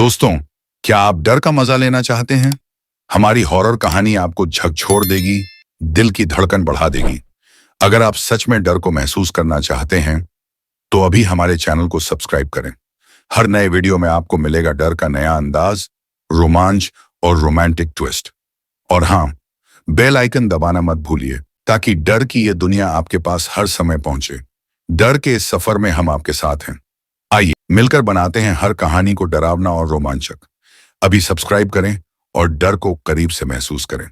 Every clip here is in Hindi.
दोस्तों, क्या आप डर का मजा लेना चाहते हैं? हमारी हॉरर कहानी आपको झकझोर देगी, दिल की धड़कन बढ़ा देगी। अगर आप सच में डर को महसूस करना चाहते हैं, तो अभी हमारे चैनल को सब्सक्राइब करें। हर नए वीडियो में आपको मिलेगा डर का नया अंदाज, रोमांच और रोमांटिक ट्विस्ट। और हाँ, बेल आइकन दबाना मत भूलिए, ताकि डर की ये दुनिया आपके पास हर समय पहुंचे। डर के इस सफर में हम आपके साथ हैं। आइए मिलकर बनाते हैं हर कहानी को डरावना और रोमांचक। अभी सब्सक्राइब करें और डर को करीब से महसूस करें।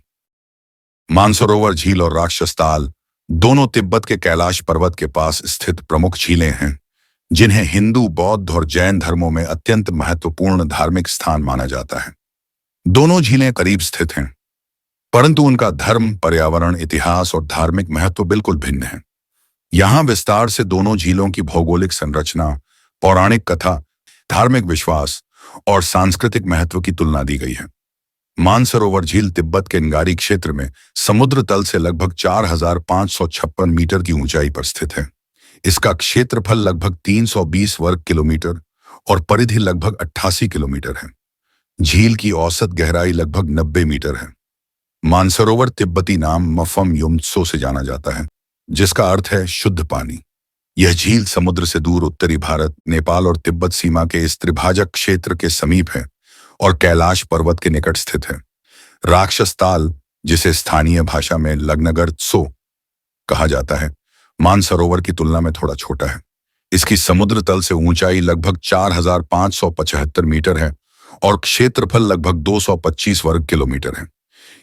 मानसरोवर झील और राक्षस ताल दोनों तिब्बत के कैलाश पर्वत के पास स्थित प्रमुख झीलें हैं, जिन्हें हिंदू, बौद्ध और जैन धर्मों में अत्यंत महत्वपूर्ण धार्मिक स्थान माना जाता है। दोनों झीलें करीब स्थित हैं, परंतु उनका धर्म, पर्यावरण, इतिहास और धार्मिक महत्व बिल्कुल भिन्न है। यहाँ विस्तार से दोनों झीलों की भौगोलिक संरचना, पौराणिक कथा, धार्मिक विश्वास और सांस्कृतिक महत्व की तुलना दी गई है। मानसरोवर झील तिब्बत के नगारी क्षेत्र में समुद्र तल से लगभग 4,556 मीटर की ऊंचाई पर स्थित है। इसका क्षेत्रफल लगभग 320 वर्ग किलोमीटर और परिधि लगभग 88 किलोमीटर है। झील की औसत गहराई लगभग 90 मीटर है। मानसरोवर तिब्बती नाम मफम युमत्सो से जाना जाता है, जिसका अर्थ है शुद्ध पानी। यह झील समुद्र से दूर उत्तरी भारत, नेपाल और तिब्बत सीमा के इस त्रिभाजक क्षेत्र के समीप है और कैलाश पर्वत के निकट स्थित है। राक्षस ताल, जिसे स्थानीय भाषा में लग्नगर त्सो कहा जाता है, मानसरोवर की तुलना में थोड़ा छोटा है। इसकी समुद्र तल से ऊंचाई लगभग 4,575 मीटर है और क्षेत्रफल लगभग 225 वर्ग किलोमीटर है।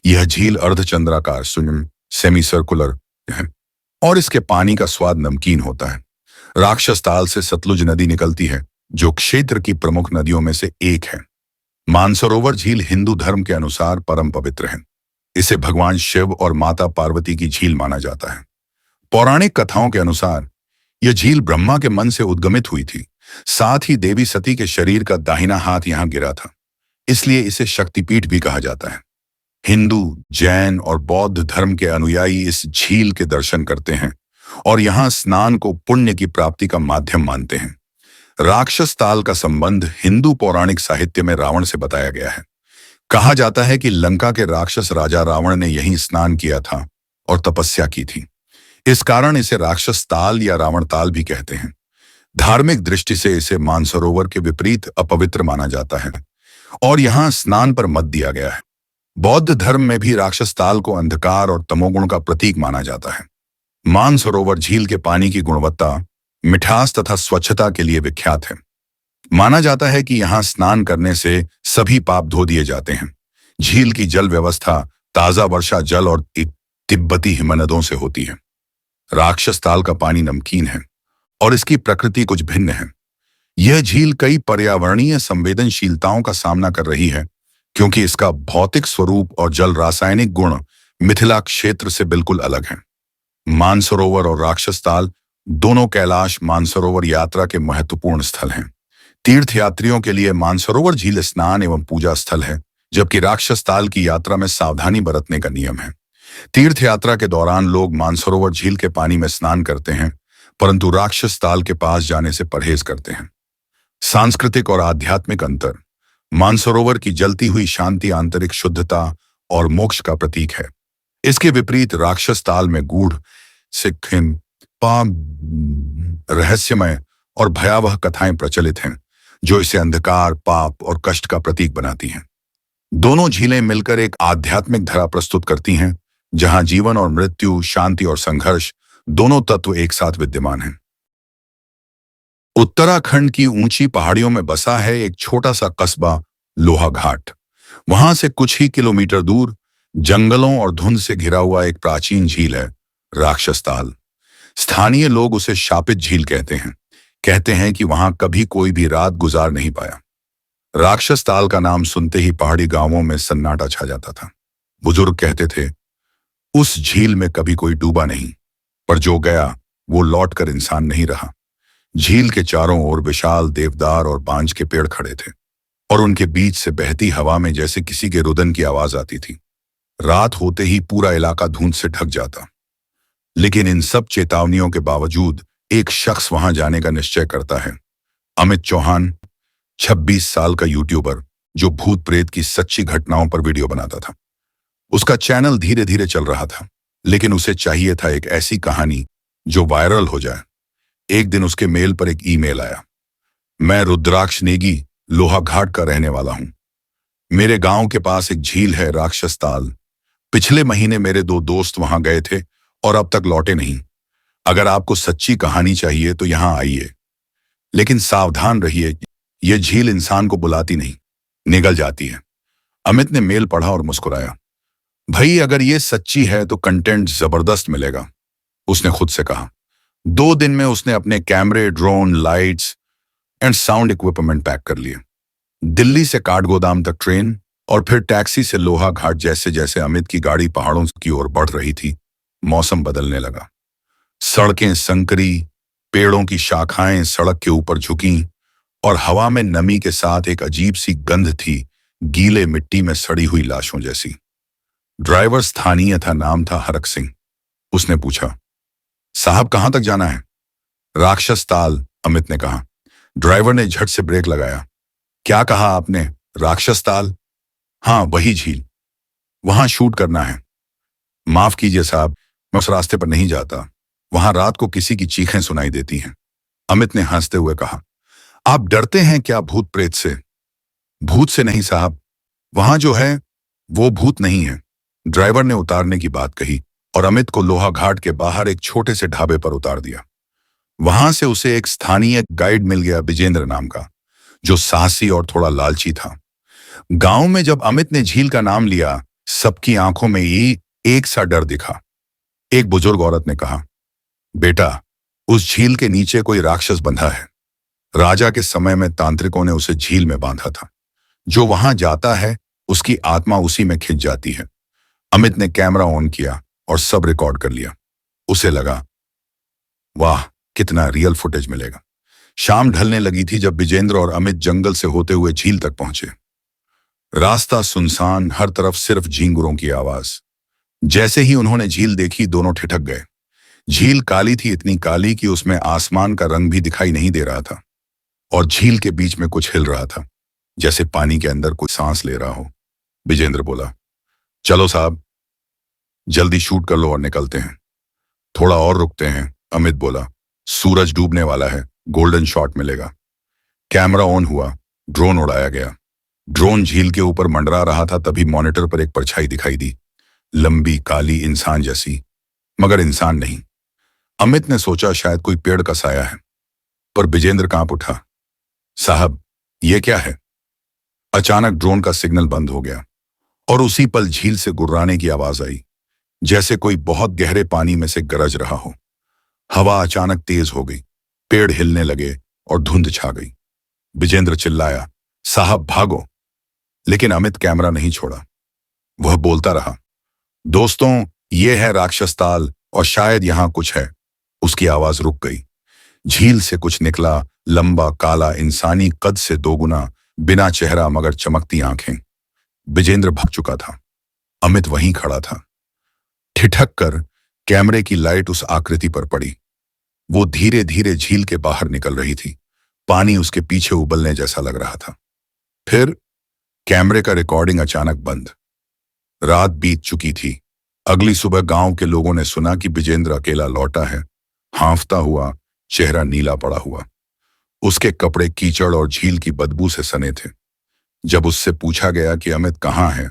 यह झील अर्धचंद्राकार सेमी सर्कुलर है और इसके पानी का स्वाद नमकीन होता है। राक्षस ताल से सतलुज नदी निकलती है, जो क्षेत्र की प्रमुख नदियों में से एक है। मानसरोवर झील हिंदू धर्म के अनुसार परम पवित्र है। इसे भगवान शिव और माता पार्वती की झील माना जाता है। पौराणिक कथाओं के अनुसार यह झील ब्रह्मा के मन से उद्गमित हुई थी। साथ ही देवी सती के शरीर का दाहिना हाथ यहाँ गिरा था, इसलिए इसे शक्तिपीठ भी कहा जाता है। हिंदू, जैन और बौद्ध धर्म के अनुयायी इस झील के दर्शन करते हैं और यहाँ स्नान को पुण्य की प्राप्ति का माध्यम मानते हैं। राक्षस ताल का संबंध हिंदू पौराणिक साहित्य में रावण से बताया गया है। कहा जाता है कि लंका के राक्षस राजा रावण ने यहीं स्नान किया था और तपस्या की थी। इस कारण इसे राक्षस ताल या रावण ताल भी कहते हैं। धार्मिक दृष्टि से इसे मानसरोवर के विपरीत अपवित्र माना जाता है और यहाँ स्नान पर मत दिया गया है। बौद्ध धर्म में भी राक्षस ताल को अंधकार और तमोगुण का प्रतीक माना जाता है। मानसरोवर झील के पानी की गुणवत्ता, मिठास तथा स्वच्छता के लिए विख्यात है। माना जाता है कि यहाँ स्नान करने से सभी पाप धो दिए जाते हैं। झील की जल व्यवस्था ताजा वर्षा जल और तिब्बती हिमनदों से होती है। राक्षस ताल का पानी नमकीन है और इसकी प्रकृति कुछ भिन्न है। यह झील कई पर्यावरणीय संवेदनशीलताओं का सामना कर रही है, क्योंकि इसका भौतिक स्वरूप और जल रासायनिक गुण मिथिला क्षेत्र से बिल्कुल अलग हैं। मानसरोवर और राक्षस ताल दोनों कैलाश मानसरोवर यात्रा के महत्वपूर्ण स्थल हैं। तीर्थयात्रियों के लिए मानसरोवर झील स्नान एवं पूजा स्थल है, जबकि राक्षस ताल की यात्रा में सावधानी बरतने का नियम है। तीर्थ यात्रा के दौरान लोग मानसरोवर झील के पानी में स्नान करते हैं, परंतु राक्षस ताल के पास जाने से परहेज करते हैं। सांस्कृतिक और आध्यात्मिक अंतर। मानसरोवर की जलती हुई शांति आंतरिक शुद्धता और मोक्ष का प्रतीक है। इसके विपरीत राक्षस ताल में गूढ़, सिक्खिम, रहस्यमय और भयावह कथाएं प्रचलित हैं, जो इसे अंधकार, पाप और कष्ट का प्रतीक बनाती हैं। दोनों झीलें मिलकर एक आध्यात्मिक धरा प्रस्तुत करती हैं, जहां जीवन और मृत्यु, शांति और संघर्ष दोनों तत्व एक साथ विद्यमान हैं। उत्तराखंड की ऊंची पहाड़ियों में बसा है एक छोटा सा कस्बा लोहाघाट। वहां से कुछ ही किलोमीटर दूर जंगलों और धुंध से घिरा हुआ एक प्राचीन झील है, राक्षस ताल। स्थानीय लोग उसे शापित झील कहते हैं कि वहां कभी कोई भी रात गुजार नहीं पाया। राक्षस ताल का नाम सुनते ही पहाड़ी गांवों में सन्नाटा छा जाता था। बुजुर्ग कहते थे, उस झील में कभी कोई डूबा नहीं, पर जो गया वो लौट कर इंसान नहीं रहा। झील के चारों ओर विशाल देवदार और बांज के पेड़ खड़े थे और उनके बीच से बहती हवा में जैसे किसी के रुदन की आवाज आती थी। रात होते ही पूरा इलाका धुंध से ढक जाता। लेकिन इन सब चेतावनियों के बावजूद एक शख्स वहां जाने का निश्चय करता है। अमित चौहान, 26 साल का यूट्यूबर जो भूत प्रेत की सच्ची घटनाओं पर वीडियो बनाता था। उसका चैनल धीरे धीरे चल रहा था, लेकिन उसे चाहिए था एक ऐसी कहानी जो वायरल हो जाए। एक दिन उसके मेल पर एक ईमेल आया। मैं रुद्राक्ष नेगी, लोहा घाट का रहने वाला हूं। मेरे गांव के पास एक झील है, राक्षस ताल। पिछले महीने मेरे 2 दोस्त वहां गए थे और अब तक लौटे नहीं। अगर आपको सच्ची कहानी चाहिए तो यहां आइए, लेकिन सावधान रहिए, यह झील इंसान को बुलाती नहीं, निगल जाती है। अमित ने मेल पढ़ा और मुस्कुराया। भाई, अगर ये सच्ची है तो कंटेंट जबरदस्त मिलेगा, उसने खुद से कहा। 2 दिन में उसने अपने कैमरे, drone, lights and sound equipment pack कर लिए। दिल्ली से काठगोदाम तक ट्रेन और फिर टैक्सी से लोहा घाट। जैसे जैसे अमित की गाड़ी पहाड़ों की ओर बढ़ रही थी, मौसम बदलने लगा। सड़कें संकरी, पेड़ों की शाखाएं सड़क के ऊपर झुकी और हवा में नमी के साथ एक अजीब सी गंध थी, गीले मिट्टी में सड़ी हुई लाशों जैसी। ड्राइवर स्थानीय था, नाम था हरक सिंह। उसने पूछा, साहब कहां तक जाना है? राक्षस ताल, अमित ने कहा। ड्राइवर ने झट से ब्रेक लगाया। क्या कहा आपने? राक्षस ताल? हाँ, वही झील। वहां शूट करना है। माफ कीजिए साहब, मैं उस रास्ते पर नहीं जाता। वहां रात को किसी की चीखें सुनाई देती हैं। अमित ने हंसते हुए कहा, आप डरते हैं क्या भूत प्रेत से? भूत से नहीं साहब, वहां जो है वो भूत नहीं है। ड्राइवर ने उतारने की बात कही और अमित को लोहा घाट के बाहर एक छोटे से ढाबे पर उतार दिया। वहां से उसे एक स्थानीय गाइड मिल गया, विजेंद्र नाम का, जो साहसी और थोड़ा लालची था। गांव में जब अमित ने झील का नाम लिया, सबकी आंखों में ही एक सा डर दिखा। एक बुजुर्ग औरत ने कहा, बेटा, उस झील के नीचे कोई राक्षस बंधा है। राजा के समय में तांत्रिकों ने उसे झील में बांधा था। जो वहां जाता है उसकी आत्मा उसी में खिंच जाती है। अमित ने कैमरा ऑन किया और सब रिकॉर्ड कर लिया। उसे लगा, वाह, कितना रियल फुटेज मिलेगा। शाम ढलने लगी थी जब विजेंद्र और अमित जंगल से होते हुए झील तक पहुंचे। रास्ता सुनसान, हर तरफ सिर्फ झींगुरों की आवाज। जैसे ही उन्होंने झील देखी, दोनों ठिठक गए। झील काली थी, इतनी काली कि उसमें आसमान का रंग भी दिखाई नहीं दे रहा था, और झील के बीच में कुछ हिल रहा था, जैसे पानी के अंदर कोई सांस ले रहा हो। विजेंद्र बोला, चलो साहब, जल्दी शूट कर लो और निकलते हैं। थोड़ा और रुकते हैं, अमित बोला। सूरज डूबने वाला है, गोल्डन शॉट मिलेगा। कैमरा ऑन हुआ, ड्रोन उड़ाया गया। ड्रोन झील के ऊपर मंडरा रहा था, तभी मॉनिटर पर एक परछाई दिखाई दी, लंबी, काली, इंसान जैसी, मगर इंसान नहीं। अमित ने सोचा शायद कोई पेड़ का साया है, पर विजेंद्र कांप उठा। साहब, ये क्या है? अचानक ड्रोन का सिग्नल बंद हो गया और उसी पल झील से गुर्राने की आवाज आई, जैसे कोई बहुत गहरे पानी में से गरज रहा हो। हवा अचानक तेज हो गई, पेड़ हिलने लगे और धुंध छा गई। विजेंद्र चिल्लाया, साहब भागो! लेकिन अमित कैमरा नहीं छोड़ा। वह बोलता रहा, दोस्तों, ये है राक्षस ताल और शायद यहां कुछ है। उसकी आवाज रुक गई। झील से कुछ निकला, लंबा, काला, इंसानी कद से 2 गुना, बिना चेहरा मगर चमकती आंखें। विजेंद्र भाग चुका था। अमित वहीं खड़ा था। ठिठक कर कैमरे की लाइट उस आकृति पर पड़ी। वो धीरे धीरे झील के बाहर निकल रही थी। पानी उसके पीछे उबलने जैसा लग रहा था। फिर कैमरे का रिकॉर्डिंग अचानक बंद। रात बीत चुकी थी। अगली सुबह गांव के लोगों ने सुना कि विजेंद्र अकेला लौटा है, हांफता हुआ, चेहरा नीला पड़ा हुआ। उसके कपड़े कीचड़ और झील की बदबू से सने थे। जब उससे पूछा गया कि अमित कहाँ है,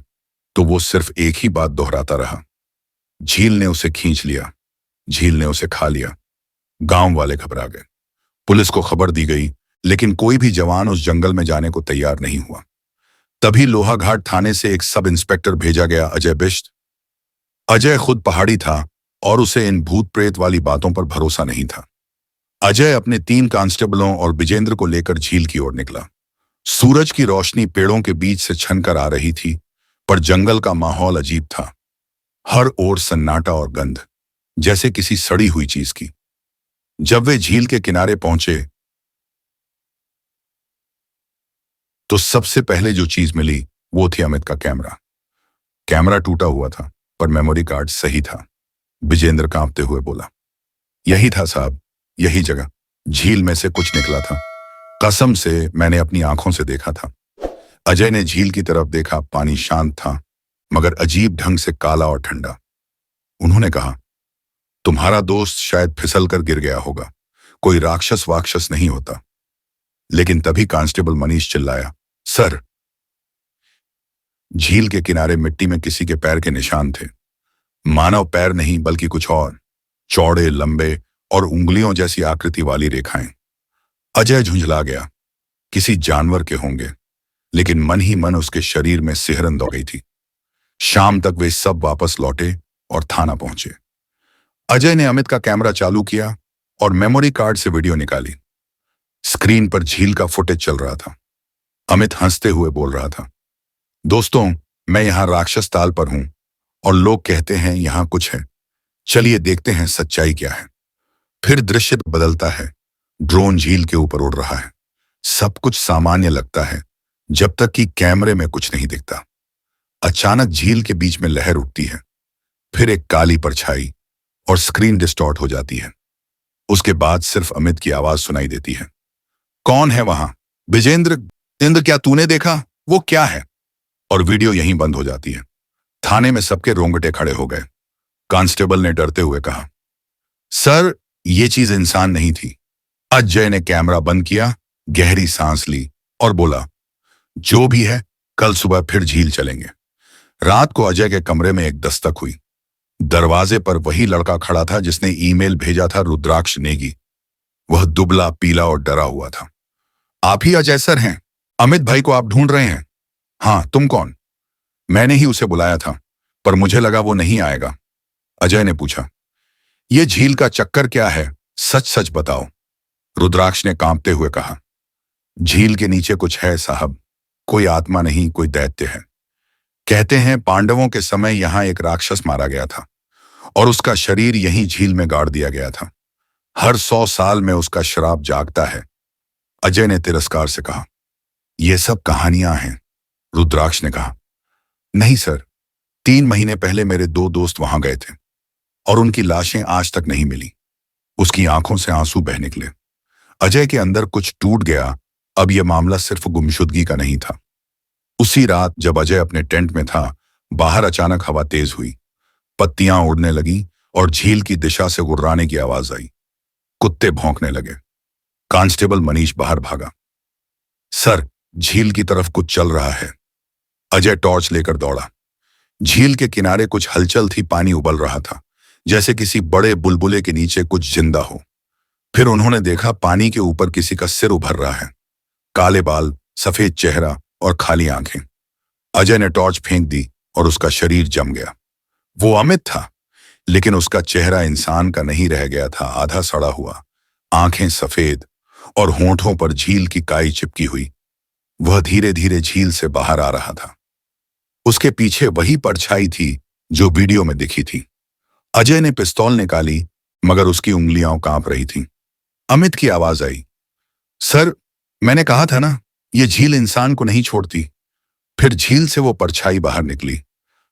तो वो सिर्फ एक ही बात दोहराता रहा, झील ने उसे खींच लिया, झील ने उसे खा लिया। गांव वाले घबरा गए। पुलिस को खबर दी गई, लेकिन कोई भी जवान उस जंगल में जाने को तैयार नहीं हुआ। तभी लोहाघाट थाने से एक सब इंस्पेक्टर भेजा गया, अजय बिष्ट। अजय खुद पहाड़ी था और उसे इन भूत प्रेत वाली बातों पर भरोसा नहीं था। अजय अपने 3 कांस्टेबलों और विजेंद्र को लेकर झील की ओर निकला। सूरज की रोशनी पेड़ों के बीच से छनकर आ रही थी, पर जंगल का माहौल अजीब था। हर ओर सन्नाटा और गंध, जैसे किसी सड़ी हुई चीज की। जब वे झील के किनारे पहुंचे तो सबसे पहले जो चीज मिली वो थी अमित का कैमरा। कैमरा टूटा हुआ था, पर मेमोरी कार्ड सही था। विजेंद्र कांपते हुए बोला, यही था साहब, यही जगह। झील में से कुछ निकला था, कसम से मैंने अपनी आंखों से देखा था। अजय ने झील की तरफ देखा। पानी शांत था, मगर अजीब ढंग से काला और ठंडा। उन्होंने कहा, तुम्हारा दोस्त शायद फिसल कर गिर गया होगा, कोई राक्षस वाक्षस नहीं होता। लेकिन तभी कांस्टेबल मनीष चिल्लाया, सर! झील के किनारे मिट्टी में किसी के पैर के निशान थे। मानव पैर नहीं, बल्कि कुछ और, चौड़े, लंबे और उंगलियों जैसी आकृति वाली रेखाएं। अजय झुंझला गया। किसी जानवर के होंगे, लेकिन मन ही मन उसके शरीर में सिहरन दौड़ गई थी। शाम तक वे सब वापस लौटे और थाना पहुंचे। अजय ने अमित का कैमरा चालू किया और मेमोरी कार्ड से वीडियो निकाली। स्क्रीन पर झील का फुटेज चल रहा था। अमित हंसते हुए बोल रहा था, दोस्तों, मैं यहां राक्षस ताल पर हूं और लोग कहते हैं यहां कुछ है। चलिए देखते हैं सच्चाई क्या है। फिर दृश्य बदलता है। ड्रोन झील के ऊपर उड़ रहा है। सब कुछ सामान्य लगता है जब तक कि कैमरे में कुछ नहीं दिखता। अचानक झील के बीच में लहर उठती है, फिर एक काली परछाई और स्क्रीन डिस्टॉर्ट हो जाती है। उसके बाद सिर्फ अमित की आवाज सुनाई देती है, कौन है वहां? विजेंद्र, इंद्र, क्या तूने देखा? वो क्या है? और वीडियो यहीं बंद हो जाती है। थाने में सबके रोंगटे खड़े हो गए। कांस्टेबल ने डरते हुए कहा, सर, ये चीज इंसान नहीं थी। अजय ने कैमरा बंद किया, गहरी सांस ली और बोला, जो भी है, कल सुबह फिर झील चलेंगे। रात को अजय के कमरे में एक दस्तक हुई। दरवाजे पर वही लड़का खड़ा था जिसने ईमेल भेजा था, रुद्राक्ष नेगी। वह दुबला, पीला और डरा हुआ था। आप ही अजय सर हैं? अमित भाई को आप ढूंढ रहे हैं? हाँ, तुम कौन? मैंने ही उसे बुलाया था, पर मुझे लगा वो नहीं आएगा। अजय ने पूछा, ये झील का चक्कर क्या है? सच सच बताओ। रुद्राक्ष ने कांपते हुए कहा, झील के नीचे कुछ है साहब। कोई आत्मा नहीं, कोई दैत्य है। कहते हैं पांडवों के समय यहां एक राक्षस मारा गया था और उसका शरीर यहीं झील में गाड़ दिया गया था। हर 100 साल में उसका श्राप जागता है। अजय ने तिरस्कार से कहा, यह सब कहानियां हैं। रुद्राक्ष ने कहा, नहीं सर, 3 महीने पहले मेरे 2 दोस्त वहां गए थे और उनकी लाशें आज तक नहीं मिली। उसकी आंखों से आंसू बह निकले। अजय के अंदर कुछ टूट गया। अब यह मामला सिर्फ गुमशुदगी का नहीं था। उसी रात जब अजय अपने टेंट में था, बाहर अचानक हवा तेज हुई। पत्तियां उड़ने लगी और झील की दिशा से गुर्राने की आवाज आई। कुत्ते भौंकने लगे। कांस्टेबल मनीष बाहर भागा। सर, झील की तरफ कुछ चल रहा है। अजय टॉर्च लेकर दौड़ा। झील के किनारे कुछ हलचल थी। पानी उबल रहा था, जैसे किसी बड़े बुलबुले के नीचे कुछ जिंदा हो। फिर उन्होंने देखा, पानी के ऊपर किसी का सिर उभर रहा है। काले बाल, सफेद चेहरा और खाली आंखें। अजय ने टॉर्च फेंक दी और उसका शरीर जम गया। वो अमित था, लेकिन उसका चेहरा इंसान का नहीं रह गया था। आधा सड़ा हुआ, आंखें सफेद और होंठों पर झील की काई चिपकी हुई। वह धीरे धीरे झील से बाहर आ रहा था। उसके पीछे वही परछाई थी जो वीडियो में दिखी थी। अजय ने पिस्तौल निकाली, मगर उसकी उंगलियां कांप रही थीं। अमित की आवाज आई, सर, मैंने कहा था ना, यह झील इंसान को नहीं छोड़ती। फिर झील से वो परछाई बाहर निकली।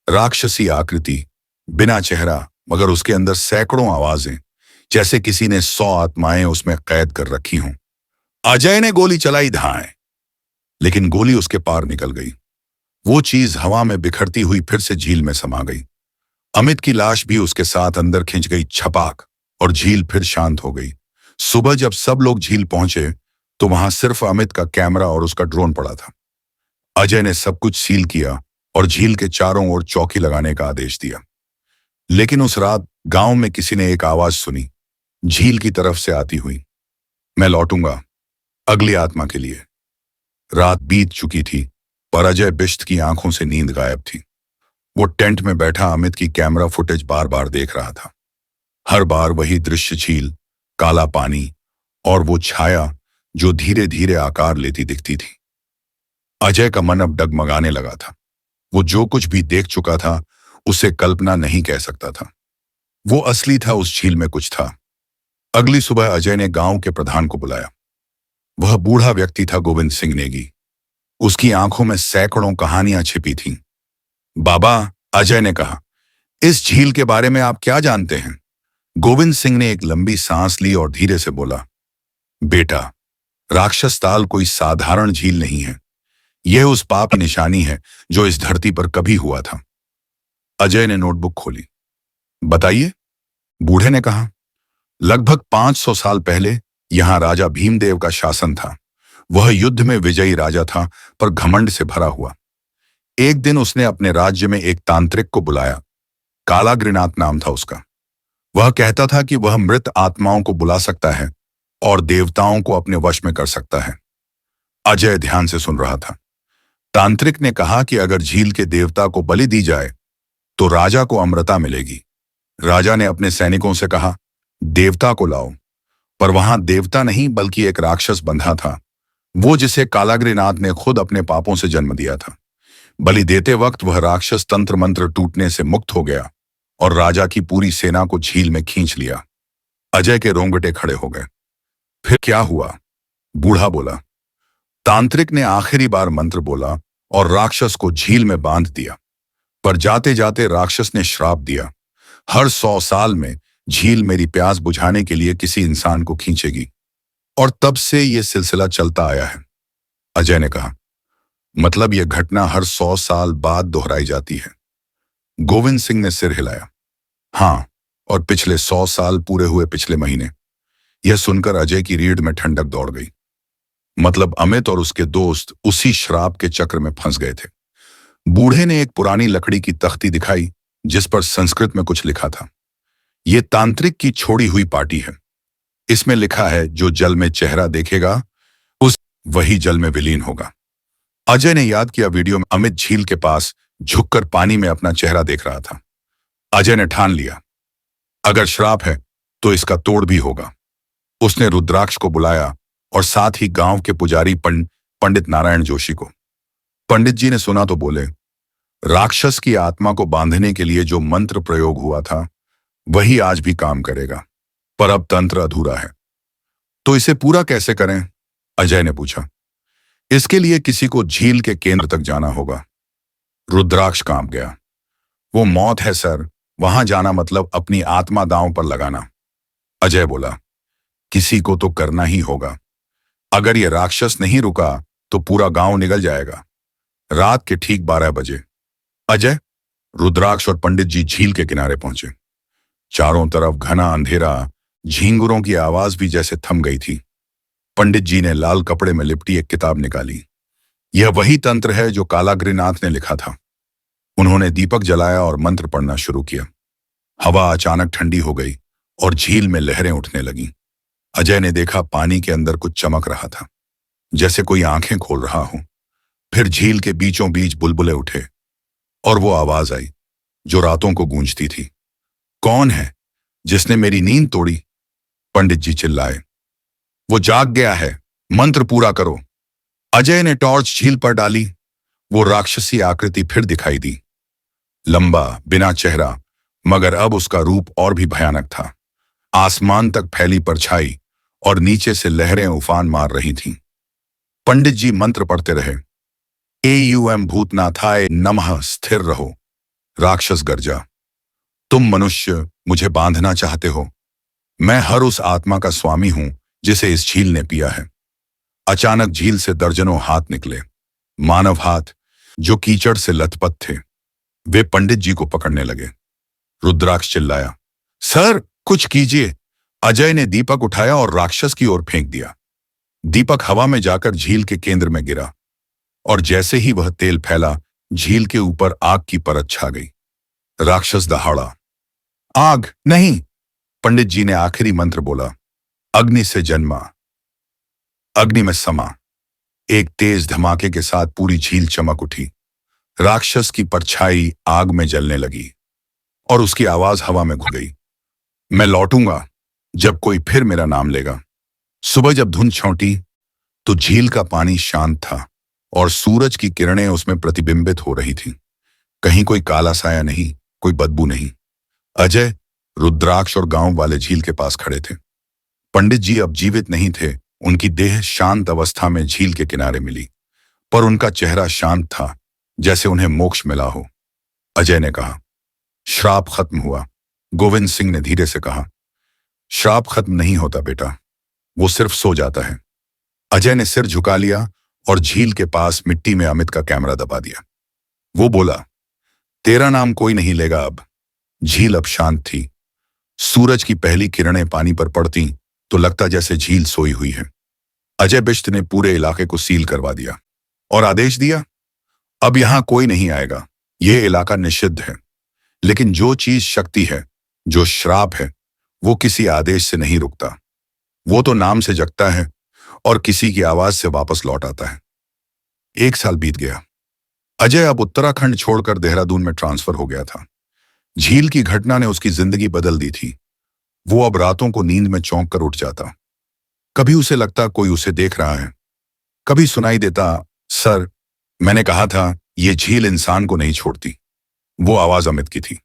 राक्षसी आकृति, बिना चेहरा, मगर उसके अंदर सैकड़ों आवाजें, जैसे किसी ने 100 आत्माएं उसमें कैद कर रखी हों। अजय ने गोली चलाई धाएं, लेकिन गोली उसके पार निकल गई। वो चीज हवा में बिखरती हुई फिर से झील में समा गई। अमित की लाश भी उसके साथ अंदर खिंच गई। छपाक, और झील फिर शांत हो गई। सुबह जब सब लोग झील पहुंचे तो वहां सिर्फ अमित का कैमरा और उसका ड्रोन पड़ा था। अजय ने सब कुछ सील किया और झील के चारों ओर चौकी लगाने का आदेश दिया। लेकिन उस रात गांव में किसी ने एक आवाज सुनी, झील की तरफ से आती हुई, मैं लौटूंगा अगली आत्मा के लिए। रात बीत चुकी थी, पर अजय बिश्त की आंखों से नींद गायब थी। वो टेंट में बैठा अमित की कैमरा फुटेज बार बार देख रहा था। हर बार वही दृश्य, झील, काला पानी और वो छाया जो धीरे धीरे आकार लेती दिखती थी। अजय का मन अब डगमगाने लगा था। वो जो कुछ भी देख चुका था उसे कल्पना नहीं कह सकता था। वो असली था, उस झील में कुछ था। अगली सुबह अजय ने गांव के प्रधान को बुलाया। वह बूढ़ा व्यक्ति था, गोविंद सिंह नेगी। उसकी आंखों में सैकड़ों कहानियां छिपी थीं। बाबा, अजय ने कहा, इस झील के बारे में आप क्या जानते हैं? गोविंद सिंह ने एक लंबी सांस ली और धीरे से बोला, बेटा, राक्षस ताल कोई साधारण झील नहीं है। यह उस पाप की निशानी है जो इस धरती पर कभी हुआ था। अजय ने नोटबुक खोली। बताइए, बूढ़े ने कहा। लगभग 500 साल पहले यहां राजा भीमदेव का शासन था। वह युद्ध में विजयी राजा था, पर घमंड से भरा हुआ। एक दिन उसने अपने राज्य में एक तांत्रिक को बुलाया। कालाग्रिनाथ नाम था उसका। वह कहता था कि वह मृत आत्माओं को बुला सकता है और देवताओं को अपने वश में कर सकता है। अजय ध्यान से सुन रहा था। तांत्रिक ने कहा कि अगर झील के देवता को बलि दी जाए तो राजा को अमरता मिलेगी। राजा ने अपने सैनिकों से कहा, देवता को लाओ। पर वहां देवता नहीं बल्कि एक राक्षस बंधा था, वो जिसे कालाग्रिनाथ ने खुद अपने पापों से जन्म दिया था। बलि देते वक्त वह राक्षस तंत्र मंत्र टूटने से मुक्त हो गया और राजा की पूरी सेना को झील में खींच लिया। अजय के रोंगटे खड़े हो गए। फिर क्या हुआ? बूढ़ा बोला। तांत्रिक ने आखिरी बार मंत्र बोला और राक्षस को झील में बांध दिया। पर जाते जाते राक्षस ने श्राप दिया, हर 100 साल में झील मेरी प्यास बुझाने के लिए किसी इंसान को खींचेगी। और तब से यह सिलसिला चलता आया है। अजय ने कहा, मतलब यह घटना हर 100 साल बाद दोहराई जाती है? गोविंद सिंह ने सिर हिलाया। हाँ, और पिछले 100 साल पूरे हुए पिछले महीने। यह सुनकर अजय की रीढ़ में ठंडक दौड़ गई। मतलब अमित और उसके दोस्त उसी श्राप के चक्र में फंस गए थे। बूढ़े ने एक पुरानी लकड़ी की तख्ती दिखाई जिस पर संस्कृत में कुछ लिखा था। यह तांत्रिक की छोड़ी हुई पार्टी है। इसमें लिखा है, जो जल में चेहरा देखेगा वही जल में विलीन होगा। अजय ने याद किया वीडियो में अमित झील के पास झुककर पानी में अपना चेहरा देख रहा था। अजय ने ठान लिया, अगर श्राप है तो इसका तोड़ भी होगा। उसने रुद्राक्ष को बुलाया और साथ ही गांव के पुजारी पंडित नारायण जोशी को। पंडित जी ने सुना तो बोले, राक्षस की आत्मा को बांधने के लिए जो मंत्र प्रयोग हुआ था वही आज भी काम करेगा, पर अब तंत्र अधूरा है। तो इसे पूरा कैसे करें? अजय ने पूछा। इसके लिए किसी को झील के केंद्र तक जाना होगा। रुद्राक्ष कांप गया। वो मौत है सर, वहां जाना मतलब अपनी आत्मा दांव पर लगाना। अजय बोला, किसी को तो करना ही होगा। अगर ये राक्षस नहीं रुका तो पूरा गांव निगल जाएगा। रात के ठीक 12 बजे अजय, रुद्राक्ष और पंडित जी झील के किनारे पहुंचे। चारों तरफ घना अंधेरा, झींगुरों की आवाज भी जैसे थम गई थी। पंडित जी ने लाल कपड़े में लिपटी एक किताब निकाली। यह वही तंत्र है जो कालाग्रिनाथ ने लिखा था। उन्होंने दीपक जलाया और मंत्र पढ़ना शुरू किया। हवा अचानक ठंडी हो गई और झील में लहरें उठने लगीं। अजय ने देखा पानी के अंदर कुछ चमक रहा था, जैसे कोई आंखें खोल रहा हो। फिर झील के बीचों बीच बुलबुले उठे और वो आवाज आई जो रातों को गूंजती थी। कौन है जिसने मेरी नींद तोड़ी? पंडित जी चिल्लाए। वो जाग गया है, मंत्र पूरा करो। अजय ने टॉर्च झील पर डाली। वो राक्षसी आकृति फिर दिखाई दी। लंबा, बिना चेहरा, मगर अब उसका रूप और भी भयानक था। आसमान तक फैली परछाई और नीचे से लहरें उफान मार रही थीं। पंडित जी मंत्र पढ़ते रहे। एयूएम भूतनाथाय नमः। स्थिर रहो। राक्षस गर्जा, तुम मनुष्य मुझे बांधना चाहते हो। मैं हर उस आत्मा का स्वामी हूं जिसे इस झील ने पिया है। अचानक झील से दर्जनों हाथ निकले, मानव हाथ जो कीचड़ से लथपथ थे। वे पंडित जी को पकड़ने लगे। रुद्राक्ष चिल्लाया, सर कुछ कीजिए। अजय ने दीपक उठाया और राक्षस की ओर फेंक दिया। दीपक हवा में जाकर झील के केंद्र में गिरा और जैसे ही वह तेल फैला, झील के ऊपर आग की परत छा गई। राक्षस दहाड़ा। आग नहीं, पंडित जी ने आखिरी मंत्र बोला। अग्नि से जन्मा, अग्नि में समा। एक तेज धमाके के साथ पूरी झील चमक उठी। राक्षस की परछाई आग में जलने लगी और उसकी आवाज हवा में घुल गई। मैं लौटूंगा जब कोई फिर मेरा नाम लेगा। सुबह जब धुंध छौंटी तो झील का पानी शांत था और सूरज की किरणें उसमें प्रतिबिंबित हो रही थीं। कहीं कोई काला साया नहीं, कोई बदबू नहीं। अजय, रुद्राक्ष और गांव वाले झील के पास खड़े थे। पंडित जी अब जीवित नहीं थे। उनकी देह शांत अवस्था में झील के किनारे मिली, पर उनका चेहरा शांत था, जैसे उन्हें मोक्ष मिला हो। अजय ने कहा, श्राप खत्म हुआ। गोविंद सिंह ने धीरे से कहा, श्राप खत्म नहीं होता बेटा, वो सिर्फ सो जाता है। अजय ने सिर झुका लिया और झील के पास मिट्टी में अमित का कैमरा दबा दिया। वो बोला, तेरा नाम कोई नहीं लेगा अब। झील अब शांत थी। सूरज की पहली किरणें पानी पर पड़ती तो लगता जैसे झील सोई हुई है। अजय बिश्त ने पूरे इलाके को सील करवा दिया और आदेश दिया, अब यहां कोई नहीं आएगा। यह इलाका निषिद्ध है। लेकिन जो चीज शक्ति है, जो श्राप है, वो किसी आदेश से नहीं रुकता। वो तो नाम से जगता है और किसी की आवाज से वापस लौट आता है। 1 साल बीत गया। अजय अब उत्तराखंड छोड़कर देहरादून में ट्रांसफर हो गया था। झील की घटना ने उसकी जिंदगी बदल दी थी। वो अब रातों को नींद में चौंक कर उठ जाता। कभी उसे लगता कोई उसे देख रहा है, कभी सुनाई देता, सर, मैंने कहा था ये झील इंसान को नहीं छोड़ती। वो आवाज अमित की थी।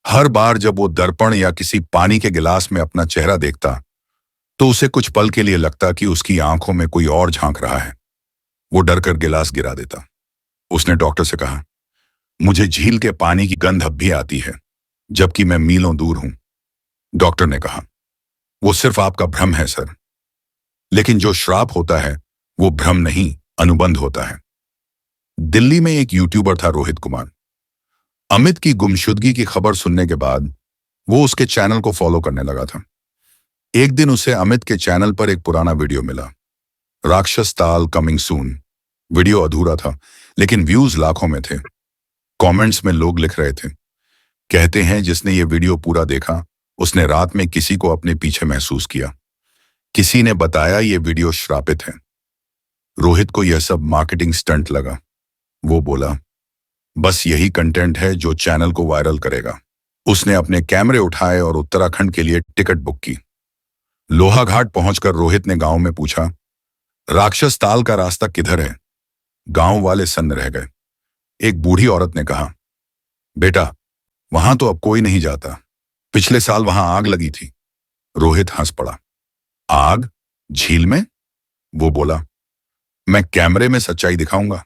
हर बार जब वो दर्पण या किसी पानी के गिलास में अपना चेहरा देखता तो उसे कुछ पल के लिए लगता कि उसकी आंखों में कोई और झांक रहा है। वो डरकर गिलास गिरा देता। उसने डॉक्टर से कहा, मुझे झील के पानी की गंध अब भी आती है, जबकि मैं मीलों दूर हूं। डॉक्टर ने कहा, वो सिर्फ आपका भ्रम है सर। लेकिन जो श्राप होता है वो भ्रम नहीं, अनुबंध होता है। दिल्ली में एक यूट्यूबर था, रोहित कुमार। अमित की गुमशुदगी की खबर सुनने के बाद वो उसके चैनल को फॉलो करने लगा था। एक दिन उसे अमित के चैनल पर एक पुराना वीडियो मिला, राक्षस ताल कमिंग सून। वीडियो अधूरा था लेकिन व्यूज लाखों में थे। कमेंट्स में लोग लिख रहे थे, कहते हैं जिसने ये वीडियो पूरा देखा उसने रात में किसी को अपने पीछे महसूस किया। किसी ने बताया ये वीडियो श्रापित है। रोहित को यह सब मार्केटिंग स्टंट लगा। वो बोला, बस यही कंटेंट है जो चैनल को वायरल करेगा। उसने अपने कैमरे उठाए और उत्तराखंड के लिए टिकट बुक की। लोहाघाट पहुंचकर रोहित ने गांव में पूछा, राक्षस ताल का रास्ता किधर है? गांव वाले सन्न रह गए। एक बूढ़ी औरत ने कहा, बेटा, वहां तो अब कोई नहीं जाता। पिछले साल वहां आग लगी थी। रोहित हंस पड़ा। आग? झील में? वो बोला, मैं कैमरे में सच्चाई दिखाऊंगा।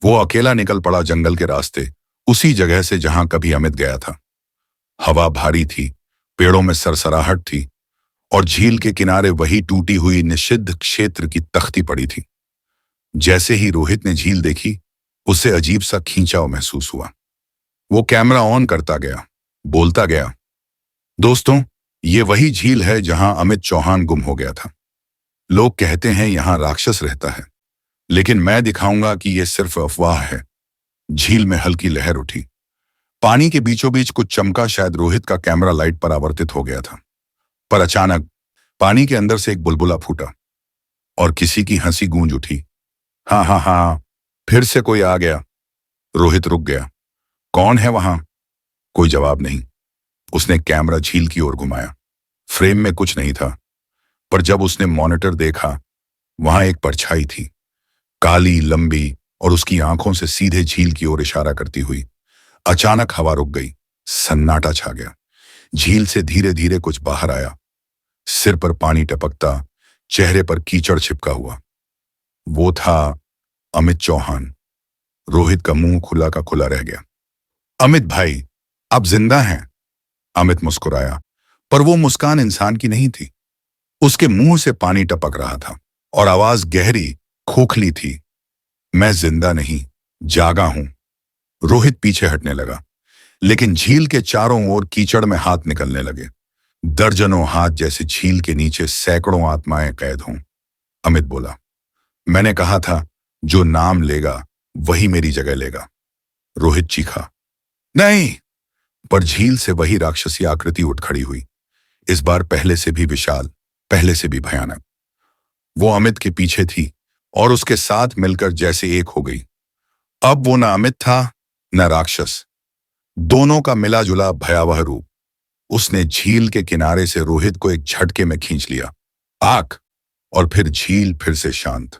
वो अकेला निकल पड़ा जंगल के रास्ते, उसी जगह से जहां कभी अमित गया था। हवा भारी थी, पेड़ों में सरसराहट थी और झील के किनारे वही टूटी हुई निषिद्ध क्षेत्र की तख्ती पड़ी थी। जैसे ही रोहित ने झील देखी, उसे अजीब सा खींचाव महसूस हुआ। वो कैमरा ऑन करता गया, बोलता गया, दोस्तों, ये वही झील है जहां अमित चौहान गुम हो गया था। लोग कहते हैं यहां राक्षस रहता है, लेकिन मैं दिखाऊंगा कि यह सिर्फ अफवाह है। झील में हल्की लहर उठी। पानी के बीचों बीच कुछ चमका। शायद रोहित का कैमरा लाइट परावर्तित हो गया था। पर अचानक पानी के अंदर से एक बुलबुला फूटा और किसी की हंसी गूंज उठी। हाँ हाँ हाँ, फिर से कोई आ गया। रोहित रुक गया। कौन है वहां? कोई जवाब नहीं। उसने कैमरा झील की ओर घुमाया। फ्रेम में कुछ नहीं था, पर जब उसने मॉनिटर देखा, वहां एक परछाई थी, काली, लंबी और उसकी आंखों से सीधे झील की ओर इशारा करती हुई। अचानक हवा रुक गई, सन्नाटा छा गया। झील से धीरे धीरे कुछ बाहर आया। सिर पर पानी टपकता, चेहरे पर कीचड़ छिपका हुआ। वो था अमित चौहान। रोहित का मुंह खुला का खुला रह गया। अमित भाई, आप जिंदा हैं? अमित मुस्कुराया, पर वो मुस्कान इंसान की नहीं थी। उसके मुंह से पानी टपक रहा था और आवाज गहरी, खोखली थी। मैं जिंदा नहीं, जागा हूं। रोहित पीछे हटने लगा, लेकिन झील के चारों ओर कीचड़ में हाथ निकलने लगे। दर्जनों हाथ, जैसे झील के नीचे सैकड़ों आत्माएं कैद हों। अमित बोला, मैंने कहा था जो नाम लेगा वही मेरी जगह लेगा। रोहित चीखा, नहीं। पर झील से वही राक्षसी आकृति उठ खड़ी हुई। इस बार पहले से भी विशाल, पहले से भी भयानक। वो अमित के पीछे थी और उसके साथ मिलकर जैसे एक हो गई। अब वो न अमित था न राक्षस, दोनों का मिला जुला भयावह रूप। उसने झील के किनारे से रोहित को एक झटके में खींच लिया। आग, और फिर झील फिर से शांत।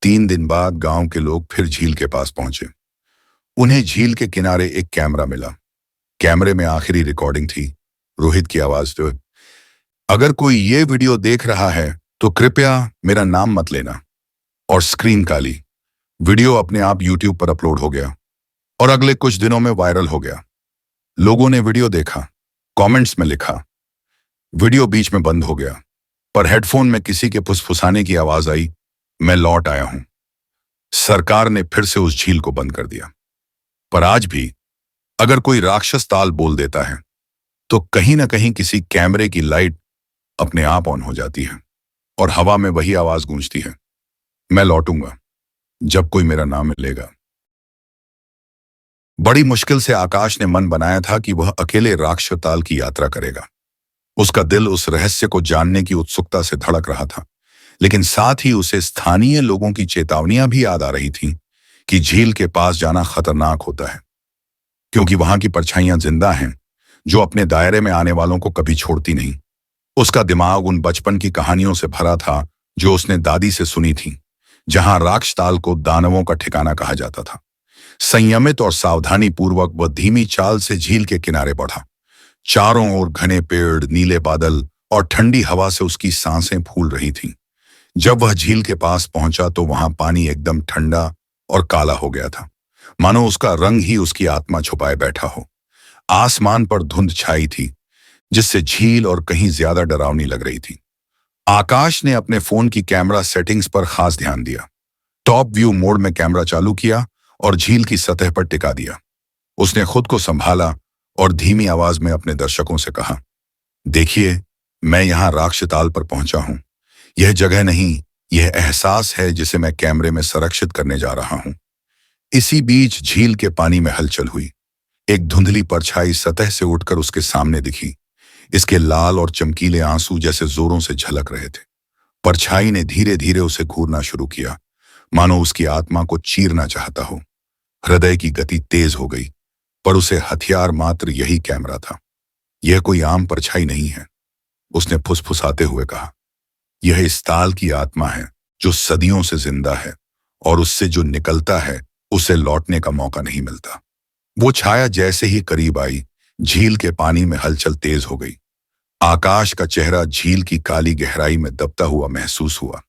3 दिन बाद गांव के लोग फिर झील के पास पहुंचे। उन्हें झील के किनारे एक कैमरा मिला। कैमरे में आखिरी रिकॉर्डिंग थी। रोहित की आवाज तो, अगर कोई ये वीडियो देख रहा है तो कृपया मेरा नाम मत लेना। और स्क्रीन काली। वीडियो अपने आप यूट्यूब पर अपलोड हो गया और अगले कुछ दिनों में वायरल हो गया। लोगों ने वीडियो देखा, कमेंट्स में लिखा। वीडियो बीच में बंद हो गया, पर हेडफोन में किसी के फुसफुसाने की आवाज आई, मैं लौट आया हूं। सरकार ने फिर से उस झील को बंद कर दिया। पर आज भी अगर कोई राक्षस ताल बोल देता है तो कहीं ना कहीं किसी कैमरे की लाइट अपने आप ऑन हो जाती है और हवा में वही आवाज गूंजती है, मैं लौटूंगा जब कोई मेरा नाम लेगा। बड़ी मुश्किल से आकाश ने मन बनाया था कि वह अकेले राक्षस ताल की यात्रा करेगा। उसका दिल उस रहस्य को जानने की उत्सुकता से धड़क रहा था, लेकिन साथ ही उसे स्थानीय लोगों की चेतावनियां भी याद आ रही थीं कि झील के पास जाना खतरनाक होता है, क्योंकि वहां की परछाइयां जिंदा हैं जो अपने दायरे में आने वालों को कभी छोड़ती नहीं। उसका दिमाग उन बचपन की कहानियों से भरा था जो उसने दादी से सुनी थी, जहां राक्षताल को दानवों का ठिकाना कहा जाता था। संयमित और सावधानी पूर्वक वह धीमी चाल से झील के किनारे बढ़ा। चारों ओर घने पेड़, नीले बादल और ठंडी हवा से उसकी सांसें फूल रही थीं। जब वह झील के पास पहुंचा तो वहां पानी एकदम ठंडा और काला हो गया था, मानो उसका रंग ही उसकी आत्मा छुपाए बैठा हो। आसमान पर धुंध छाई थी, जिससे झील और कहीं ज्यादा डरावनी लग रही थी। आकाश ने अपने फोन की कैमरा सेटिंग्स पर खास ध्यान दिया। टॉप व्यू मोड में कैमरा चालू किया और झील की सतह पर टिका दिया। उसने खुद को संभाला और धीमी आवाज में अपने दर्शकों से कहा, देखिए, मैं यहां राक्षताल पर पहुंचा हूं। यह जगह नहीं, यह एहसास है जिसे मैं कैमरे में संरक्षित करने जा रहा हूं। इसी बीच झील के पानी में हलचल हुई। एक धुंधली परछाई सतह से उठकर उसके सामने दिखी। इसके लाल और चमकीले आंसू जैसे जोरों से झलक रहे थे। परछाई ने धीरे धीरे उसे घूरना शुरू किया, मानो उसकी आत्मा को चीरना चाहता हो। हृदय की गति तेज हो गई, पर उसे हथियार मात्र यही कैमरा था। यह कोई आम परछाई नहीं है, उसने फुसफुसाते हुए कहा। यह इस ताल की आत्मा है जो सदियों से जिंदा है, और उससे जो निकलता है उसे लौटने का मौका नहीं मिलता। वो छाया जैसे ही करीब आई, झील के पानी में हलचल तेज हो गई। आकाश का चेहरा झील की काली गहराई में दबता हुआ महसूस हुआ।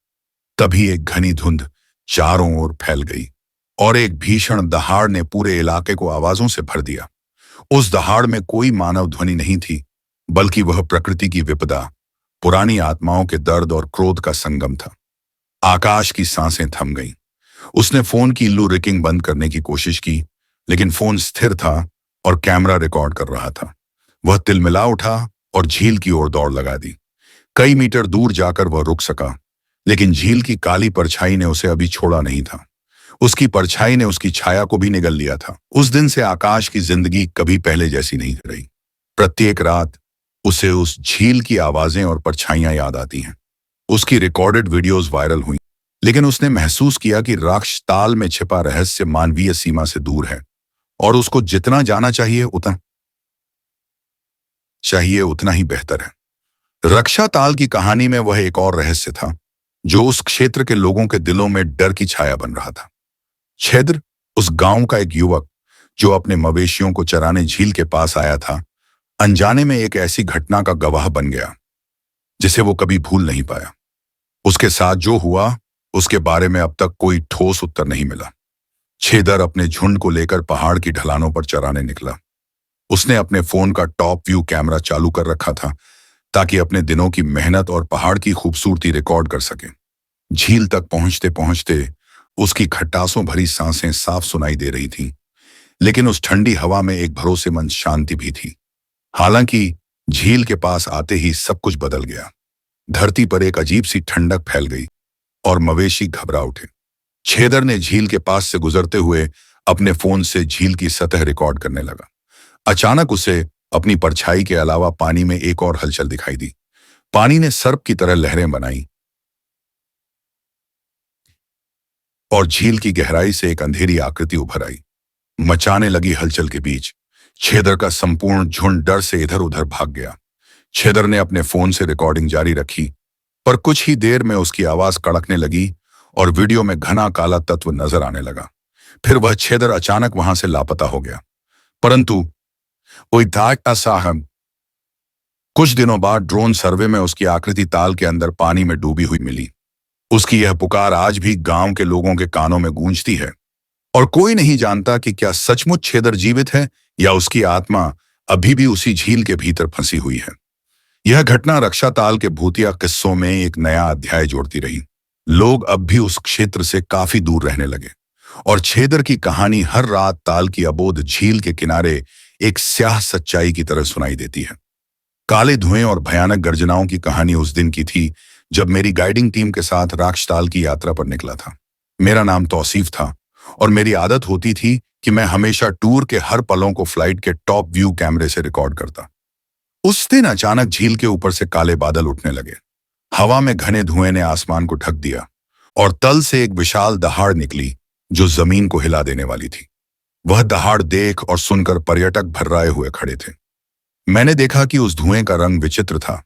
तभी एक घनी धुंध चारों ओर फैल गई और एक भीषण दहाड़ ने पूरे इलाके को आवाजों से भर दिया। उस दहाड़ में कोई मानव ध्वनि नहीं थी, बल्कि वह प्रकृति की विपदा, पुरानी आत्माओं के दर्द और क्रोध का संगम था। आकाश की सांसें थम गईं। उसने फोन की लूरिकिंग बंद करने की कोशिश की, लेकिन फोन स्थिर था और कैमरा रिकॉर्ड कर रहा था। वह तिलमिला उठा और झील की ओर दौड़ लगा दी। कई मीटर दूर जाकर वह रुक सका, लेकिन झील की काली परछाई ने उसे अभी छोड़ा नहीं था। उसकी परछाई ने उसकी छाया को भी निगल लिया था। उस दिन से आकाश की जिंदगी कभी पहले जैसी नहीं रही। प्रत्येक रात उसे उस झील की आवाजें और परछाइयां याद आती हैं। उसकी रिकॉर्डेड वीडियोस वायरल हुई, लेकिन उसने महसूस किया कि राक्षताल में छिपा रहस्य मानवीय सीमा से दूर है, और उसको जितना जाना चाहिए उतना ही बेहतर है। रक्षा ताल की कहानी में वह एक और रहस्य था जो उस क्षेत्र के लोगों के दिलों में डर की छाया बन रहा था। छेद्र, उस गांव का एक युवक जो अपने मवेशियों को चराने झील के पास आया था, अनजाने में एक ऐसी घटना का गवाह बन गया जिसे वो कभी भूल नहीं पाया। उसके साथ जो हुआ उसके बारे में अब तक कोई ठोस उत्तर नहीं मिला। छेदर अपने झुंड को लेकर पहाड़ की ढलानों पर चराने निकला। उसने अपने फोन का टॉप व्यू कैमरा चालू कर रखा था ताकि अपने दिनों की मेहनत और पहाड़ की खूबसूरती रिकॉर्ड कर सके। झील तक पहुंचते पहुंचते उसकी खटासों भरी सांसें साफ सुनाई दे रही थीं, लेकिन उस ठंडी हवा में एक भरोसेमंद शांति भी थी। हालांकि झील के पास आते ही सब कुछ बदल गया। धरती पर एक अजीब सी ठंडक फैल गई और मवेशी घबरा उठे। छेदर ने झील के पास से गुजरते हुए अपने फोन से झील की सतह रिकॉर्ड करने लगा। अचानक उसे अपनी परछाई के अलावा पानी में एक और हलचल दिखाई दी। पानी ने सर्प की तरह लहरें बनाई और झील की गहराई से एक अंधेरी आकृति उभर आई। मचाने लगी हलचल के बीच छेदर का संपूर्ण झुंड डर से इधर उधर भाग गया। छेदर ने अपने फोन से रिकॉर्डिंग जारी रखी, पर कुछ ही देर में उसकी आवाज कड़कने लगी और वीडियो में घना काला तत्व नजर आने लगा। फिर वह छेदर अचानक वहां से लापता हो गया। परंतु साहब, कुछ दिनों बाद ड्रोन सर्वे में उसकी आकृति ताल के अंदर पानी में डूबी हुई मिली। उसकी यह पुकार आज भी गांव के लोगों के कानों में गूंजती है, और कोई नहीं जानता कि क्या सचमुच छेदर जीवित है या उसकी आत्मा अभी भी उसी झील के भीतर फंसी हुई है। यह घटना रक्षा ताल के भूतिया किस्सों में एक नया अध्याय जोड़ती रही। लोग अब भी उस क्षेत्र से काफी दूर रहने लगे और छेदर की कहानी हर रात ताल की अबोध झील के किनारे एक स्याह सच्चाई की तरह सुनाई देती है। काले धुएं और भयानक गर्जनाओं की कहानी उस दिन की थी जब मेरी गाइडिंग टीम के साथ राक्षताल की यात्रा पर निकला था। मेरा नाम तौसीफ था और मेरी आदत होती थी कि मैं हमेशा टूर के हर पलों को फ्लाइट के टॉप व्यू कैमरे से रिकॉर्ड करता। उस दिन अचानक झील के ऊपर से काले बादल उठने लगे। हवा में घने धुएं ने आसमान को ढक दिया और तल से एक विशाल दहाड़ निकली जो जमीन को हिला देने वाली थी। वह दहाड़ देख और सुनकर पर्यटक भर्राए हुए खड़े थे। मैंने देखा कि उस धुएं का रंग विचित्र था,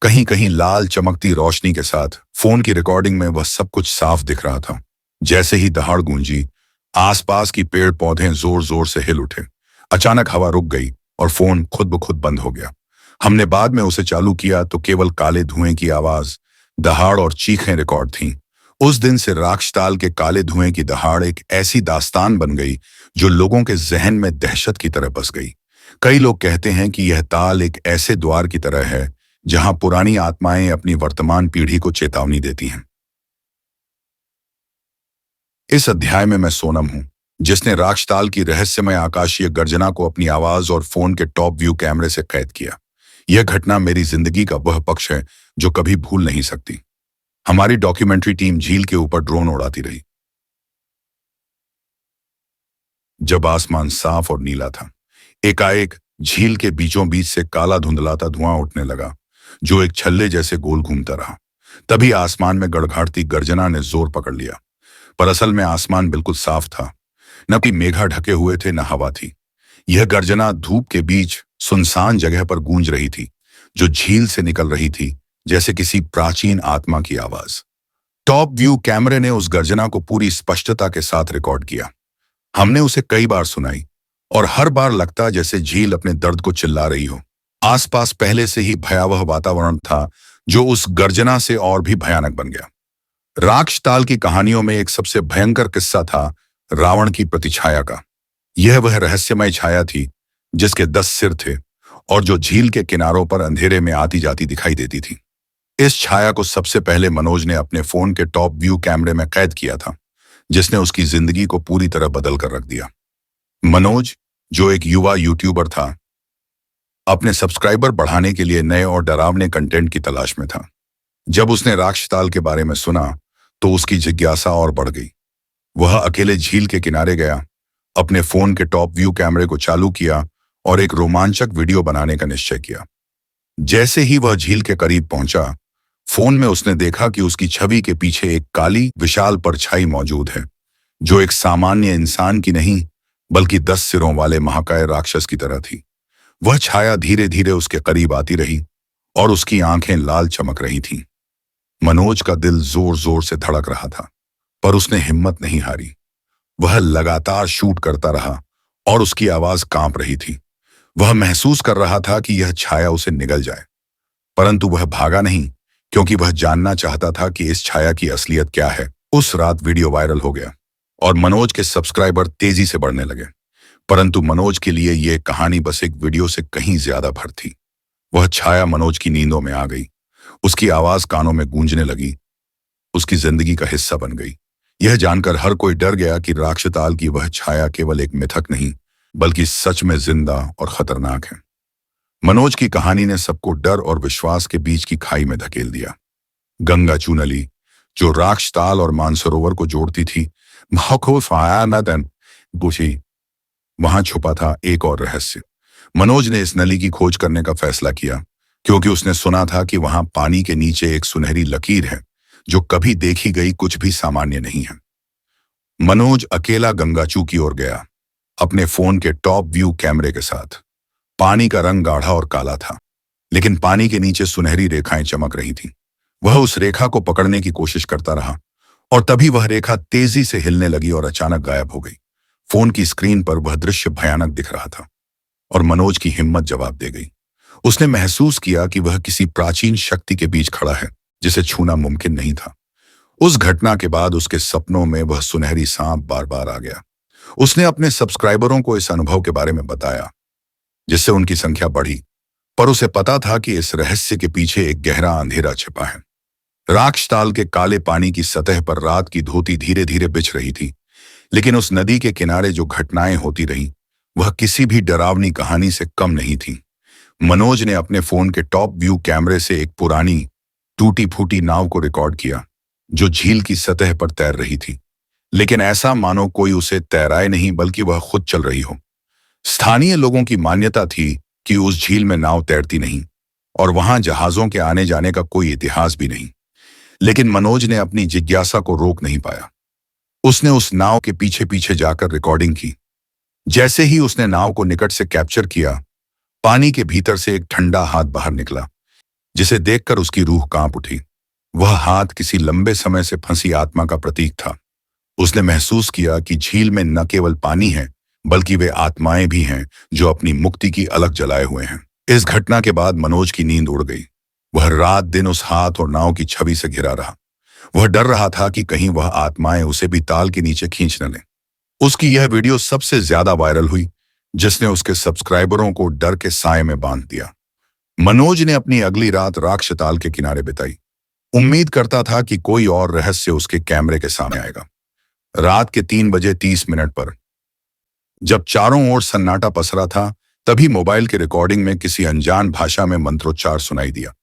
कहीं कहीं लाल चमकती रोशनी के साथ। फोन की रिकॉर्डिंग में वह सब कुछ साफ दिख रहा था। जैसे ही दहाड़ गूंजी, आसपास की पेड़ पौधे जोर जोर से हिल उठे। अचानक हवा रुक गई और फोन खुद ब खुद बंद हो गया। हमने बाद में उसे चालू किया तो केवल काले धुएं की आवाज, दहाड़ और चीखें रिकॉर्ड थीं। उस दिन से राक्षताल के काले धुएं की दहाड़ एक ऐसी दास्तान बन गई जो लोगों के जहन में दहशत की तरह बस गई। कई लोग कहते हैं कि यह ताल एक ऐसे द्वार की तरह है जहां पुरानी आत्माएं अपनी वर्तमान पीढ़ी को चेतावनी देती हैं। इस अध्याय में मैं सोनम हूं, जिसने राक्षताल की रहस्यमय आकाशीय गर्जना को अपनी आवाज और फोन के टॉप व्यू कैमरे से कैद किया। यह घटना मेरी जिंदगी का वह पक्ष है जो कभी भूल नहीं सकती। हमारी डॉक्यूमेंट्री टीम झील के ऊपर ड्रोन उड़ाती रही। जब आसमान साफ और नीला था, एकाएक झील के बीचों बीच से काला धुंधलाता धुआं उठने लगा जो एक छल्ले जैसे गोल घूमता रहा। तभी आसमान में गड़गड़ाती गर्जना ने जोर पकड़ लिया। पर असल में आसमान बिल्कुल साफ था। न कोई मेघा ढके हुए थे, न हवा थी। यह गर्जना धूप के बीच सुनसान जगह पर गूंज रही थी, जो झील से निकल रही थी जैसे किसी प्राचीन आत्मा की आवाज। टॉप व्यू कैमरे ने उस गर्जना को पूरी स्पष्टता के साथ रिकॉर्ड किया। हमने उसे कई बार सुनाई और हर बार लगता जैसे झील अपने दर्द को चिल्ला रही हो। आसपास पहले से ही भयावह वातावरण था जो उस गर्जना से और भी भयानक बन गया। राक्षताल की कहानियों में एक सबसे भयंकर किस्सा था रावण की प्रतिछाया का। यह वह रहस्यमय छाया थी जिसके 10 सिर थे और जो झील के किनारों पर अंधेरे में आती जाती दिखाई देती थी। इस छाया को सबसे पहले मनोज ने अपने फोन के टॉप व्यू कैमरे में कैद किया था, जिसने उसकी जिंदगी को पूरी तरह बदल कर रख दिया। मनोज, जो एक युवा यूट्यूबर था, अपने सब्सक्राइबर बढ़ाने के लिए नए और डरावने कंटेंट की तलाश में था। जब उसने राक्षताल के बारे में सुना तो उसकी जिज्ञासा और बढ़ गई। वह अकेले झील के किनारे गया, अपने फोन के टॉप व्यू कैमरे को चालू किया और एक रोमांचक वीडियो बनाने का निश्चय किया। जैसे ही वह झील के करीब पहुंचा, फोन में उसने देखा कि उसकी छवि के पीछे एक काली विशाल परछाई मौजूद है, जो एक सामान्य इंसान की नहीं बल्कि 10 सिरों वाले महाकाय राक्षस की तरह थी। वह छाया धीरे धीरे उसके करीब आती रही और उसकी आंखें लाल चमक रही थीं। मनोज का दिल जोर जोर से धड़क रहा था, पर उसने हिम्मत नहीं हारी। वह लगातार शूट करता रहा और उसकी आवाज कांप रही थी। वह महसूस कर रहा था कि यह छाया उसे निगल जाए, परंतु वह भागा नहीं, क्योंकि वह जानना चाहता था कि इस छाया की असलियत क्या है। उस रात वीडियो वायरल हो गया और मनोज के सब्सक्राइबर तेजी से बढ़ने लगे। परंतु मनोज के लिए यह कहानी बस एक वीडियो से कहीं ज्यादा भर थी। वह छाया मनोज की नींदों में आ गई, उसकी आवाज कानों में गूंजने लगी, उसकी जिंदगी का हिस्सा बन गई। यह जानकर हर कोई डर गया कि राक्षताल की वह छाया केवल एक मिथक नहीं बल्कि सच में जिंदा और खतरनाक है। मनोज की कहानी ने सबको डर और विश्वास के बीच की खाई में धकेल दिया। गंगा चूनली, जो राक्षताल और मानसरोवर को जोड़ती थी, वहां छुपा था एक और रहस्य। मनोज ने इस नली की खोज करने का फैसला किया, क्योंकि उसने सुना था कि वहां पानी के नीचे एक सुनहरी लकीर है जो कभी देखी गई कुछ भी सामान्य नहीं है। मनोज अकेला गंगाचू की ओर गया, अपने फोन के टॉप व्यू कैमरे के साथ। पानी का रंग गाढ़ा और काला था, लेकिन पानी के नीचे सुनहरी रेखाएं चमक रही थीं। वह उस रेखा को पकड़ने की कोशिश करता रहा और तभी वह रेखा तेजी से हिलने लगी और अचानक गायब हो गई। फोन की स्क्रीन पर वह दृश्य भयानक दिख रहा था और मनोज की हिम्मत जवाब दे गई। उसने महसूस किया कि वह किसी प्राचीन शक्ति के बीच खड़ा है जिसे छूना मुमकिन नहीं था। उस घटना के बाद उसके सपनों में वह सुनहरी सांप बार बार आ गया। उसने अपने सब्सक्राइबरों को इस अनुभव के बारे में बताया, जिससे उनकी संख्या बढ़ी, पर उसे पता था कि इस रहस्य के पीछे एक गहरा अंधेरा छिपा है। राक्षताल के काले पानी की सतह पर रात की धोती धीरे धीरे बिछ रही थी, लेकिन उस नदी के किनारे जो घटनाएं होती रहीं, वह किसी भी डरावनी कहानी से कम नहीं थी। मनोज ने अपने फोन के टॉप व्यू कैमरे से एक पुरानी टूटी फूटी नाव को रिकॉर्ड किया, जो झील की सतह पर तैर रही थी, लेकिन ऐसा मानो कोई उसे तैराए नहीं बल्कि वह खुद चल रही हो। स्थानीय लोगों की मान्यता थी कि उस झील में नाव तैरती नहीं और वहां जहाजों के आने जाने का कोई इतिहास भी नहीं। लेकिन मनोज ने अपनी जिज्ञासा को रोक नहीं पाया। उसने उस नाव के पीछे पीछे जाकर रिकॉर्डिंग की। जैसे ही उसने नाव को निकट से कैप्चर किया, पानी के भीतर से एक ठंडा हाथ बाहर निकला, जिसे देखकर उसकी रूह कांप उठी। वह हाथ किसी लंबे समय से फंसी आत्मा का प्रतीक था। उसने महसूस किया कि झील में न केवल पानी है, बल्कि वे आत्माएं भी हैं जो अपनी मुक्ति की अलख जलाए हुए हैं। इस घटना के बाद मनोज की नींद उड़ गई। वह रात दिन उस हाथ और नाव की छवि से घिरा रहा। वह डर रहा था कि कहीं वह आत्माएं उसे भी ताल के नीचे खींच न लें। उसकी यह वीडियो सबसे ज्यादा वायरल हुई, जिसने उसके सब्सक्राइबरों को डर के साए में बांध दिया। मनोज ने अपनी अगली रात राक्षताल के किनारे बिताई। उम्मीद करता था कि कोई और रहस्य उसके कैमरे के सामने आएगा। रात के 3:30 पर जब चारों ओर सन्नाटा पसरा था, तभी मोबाइल के रिकॉर्डिंग में किसी अनजान भाषा में मंत्रोच्चार सुनाई दिया।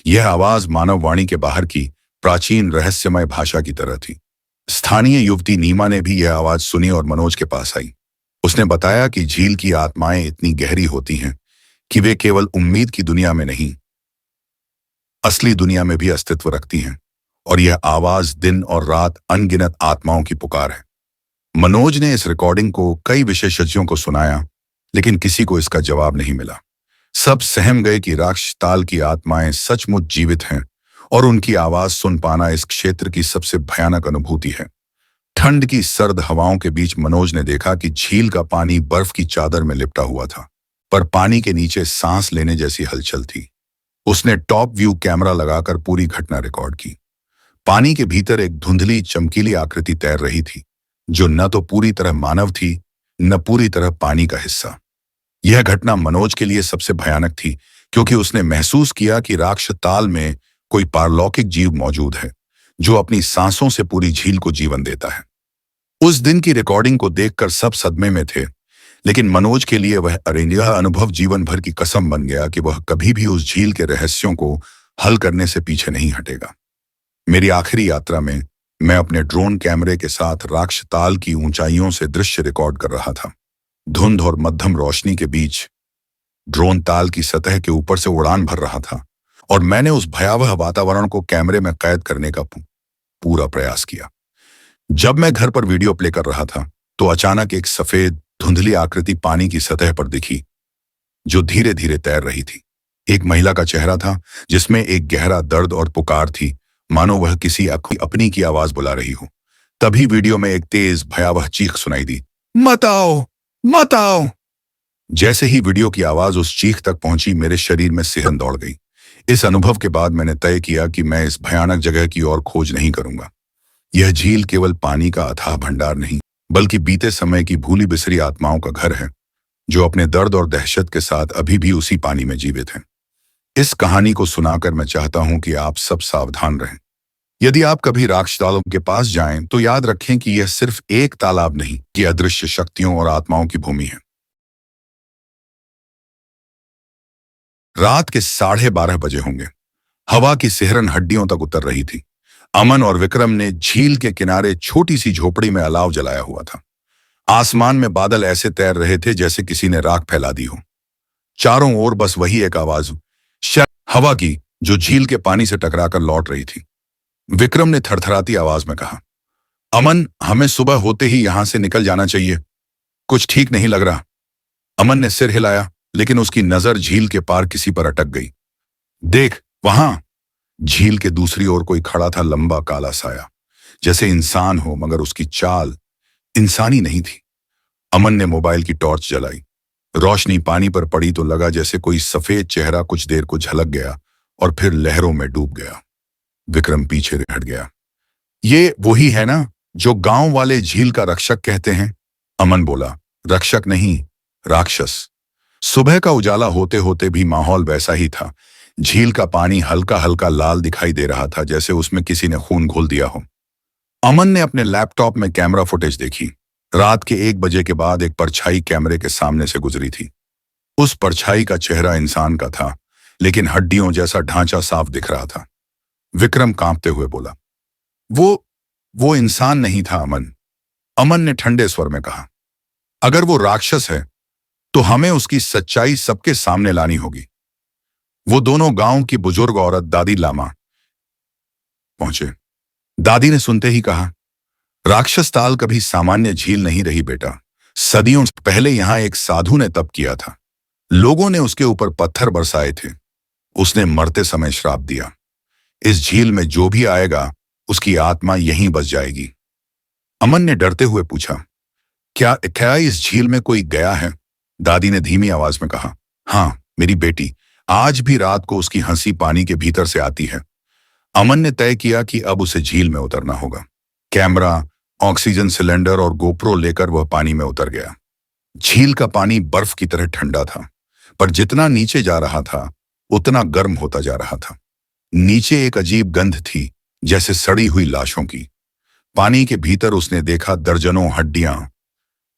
यह आवाज मानव वाणी के बाहर की प्राचीन रहस्यमय भाषा की तरह थी। स्थानीय युवती नीमा ने भी यह आवाज सुनी और मनोज के पास आई। उसने बताया कि झील की आत्माएं इतनी गहरी होती हैं कि वे केवल उम्मीद की दुनिया में नहीं, असली दुनिया में भी अस्तित्व रखती हैं, और यह आवाज दिन और रात अनगिनत आत्माओं की पुकार है। मनोज ने इस रिकॉर्डिंग को कई विशेषज्ञों को सुनाया, लेकिन किसी को इसका जवाब नहीं मिला। सब सहम गए कि राक्षताल की आत्माएं सचमुच जीवित हैं और उनकी आवाज सुन पाना इस क्षेत्र की सबसे भयानक अनुभूति है। ठंड की सर्द हवाओं के बीच मनोज ने देखा कि झील का पानी बर्फ की चादर में लिपटा हुआ था, पर पानी के नीचे सांस लेने जैसी हलचल थी। उसने टॉप व्यू कैमरा लगाकर पूरी घटना रिकॉर्ड की। पानी के भीतर एक धुंधली चमकीली आकृति तैर रही थी, जो न तो पूरी तरह मानव थी, न पूरी तरह पानी का हिस्सा। यह घटना मनोज के लिए सबसे भयानक थी, क्योंकि उसने महसूस किया कि राक्षताल में कोई पारलौकिक जीव मौजूद है, जो अपनी सांसों से पूरी झील को जीवन देता है। उस दिन की रिकॉर्डिंग को देखकर सब सदमे में थे, लेकिन मनोज के लिए वह यह अनुभव जीवन भर की कसम बन गया कि वह कभी भी उस झील के रहस्यों को हल करने से पीछे नहीं हटेगा। मेरी आखिरी यात्रा में मैं अपने ड्रोन कैमरे के साथ राक्षताल की ऊंचाइयों से दृश्य रिकॉर्ड कर रहा था। धुंध और मध्यम रोशनी के बीच ड्रोन ताल की सतह के ऊपर से उड़ान भर रहा था, और मैंने उस भयावह वातावरण को कैमरे में कैद करने का पूरा प्रयास किया। जब मैं घर पर वीडियो प्ले कर रहा था, तो अचानक एक सफेद धुंधली आकृति पानी की सतह पर दिखी, जो धीरे धीरे तैर रही थी। एक महिला का चेहरा था, जिसमें एक गहरा दर्द और पुकार थी, मानो वह किसी अपनी की आवाज बुला रही हो। तभी वीडियो में एक तेज भयावह चीख सुनाई दी, मत आओ, मत आओ। जैसे ही वीडियो की आवाज उस चीख तक पहुंची, मेरे शरीर में सिहरन दौड़ गई। इस अनुभव के बाद मैंने तय किया कि मैं इस भयानक जगह की ओर खोज नहीं करूंगा। यह झील केवल पानी का अथाह भंडार नहीं, बल्कि बीते समय की भूली बिसरी आत्माओं का घर है, जो अपने दर्द और दहशत के साथ अभी भी उसी पानी में जीवित हैं। इस कहानी को सुनाकर मैं चाहता हूं कि आप सब सावधान रहें। यदि आप कभी राक्षतालों के पास जाएं, तो याद रखें कि यह सिर्फ एक तालाब नहीं, कि अदृश्य शक्तियों और आत्माओं की भूमि है। रात के 12:30 बजे होंगे। हवा की सिहरन हड्डियों तक उतर रही थी। अमन और विक्रम ने झील के किनारे छोटी सी झोपड़ी में अलाव जलाया हुआ था। आसमान में बादल ऐसे तैर रहे थे जैसे किसी ने राख फैला दी हो। चारों ओर बस वही एक आवाज, हवा की, जो झील के पानी से टकराकर लौट रही थी। विक्रम ने थरथराती आवाज में कहा, अमन, हमें सुबह होते ही यहां से निकल जाना चाहिए। कुछ ठीक नहीं लग रहा। अमन ने सिर हिलाया, लेकिन उसकी नजर झील के पार किसी पर अटक गई। देख, वहां। झील के दूसरी ओर कोई खड़ा था, लंबा काला साया, जैसे इंसान हो, मगर उसकी चाल इंसानी नहीं थी। अमन ने मोबाइल की टॉर्च जलाई। रोशनी पानी पर पड़ी तो लगा जैसे कोई सफेद चेहरा कुछ देर को झलक गया और फिर लहरों में डूब गया। विक्रम पीछे हट गया। ये वही है ना, जो गांव वाले झील का रक्षक कहते हैं? अमन बोला। रक्षक नहीं, राक्षस। सुबह का उजाला होते होते भी माहौल वैसा ही था, झील का पानी हल्का हल्का लाल दिखाई दे रहा था, जैसे उसमें किसी ने खून घोल दिया हो। अमन ने अपने लैपटॉप में कैमरा फुटेज देखी। रात के 1 बजे के बाद एक परछाई कैमरे के सामने से गुजरी थी। उस परछाई का चेहरा इंसान का था, लेकिन हड्डियों जैसा ढांचा साफ दिख रहा था। विक्रम कांपते हुए बोला, वो इंसान नहीं था अमन। अमन ने ठंडे स्वर में कहा, अगर वो राक्षस है तो हमें उसकी सच्चाई सबके सामने लानी होगी। वो दोनों गांव की बुजुर्ग औरत दादी लामा पहुंचे। दादी ने सुनते ही कहा, राक्षस ताल कभी सामान्य झील नहीं रही बेटा। सदियों पहले यहां एक साधु ने तप किया था। लोगों ने उसके ऊपर पत्थर बरसाए थे। उसने मरते समय श्राप दिया, इस झील में जो भी आएगा उसकी आत्मा यहीं बस जाएगी। अमन ने डरते हुए पूछा, क्या इस झील में कोई गया है? दादी ने धीमी आवाज में कहा, हाँ मेरी बेटी, आज भी रात को उसकी हंसी पानी के भीतर से आती है। अमन ने तय किया कि अब उसे झील में उतरना होगा। कैमरा, ऑक्सीजन सिलेंडर और गोप्रो लेकर वह पानी में उतर गया। झील का पानी बर्फ की तरह ठंडा था, पर जितना नीचे जा रहा था उतना गर्म होता जा रहा था। नीचे एक अजीब गंध थी, जैसे सड़ी हुई लाशों की। पानी के भीतर उसने देखा दर्जनों हड्डियां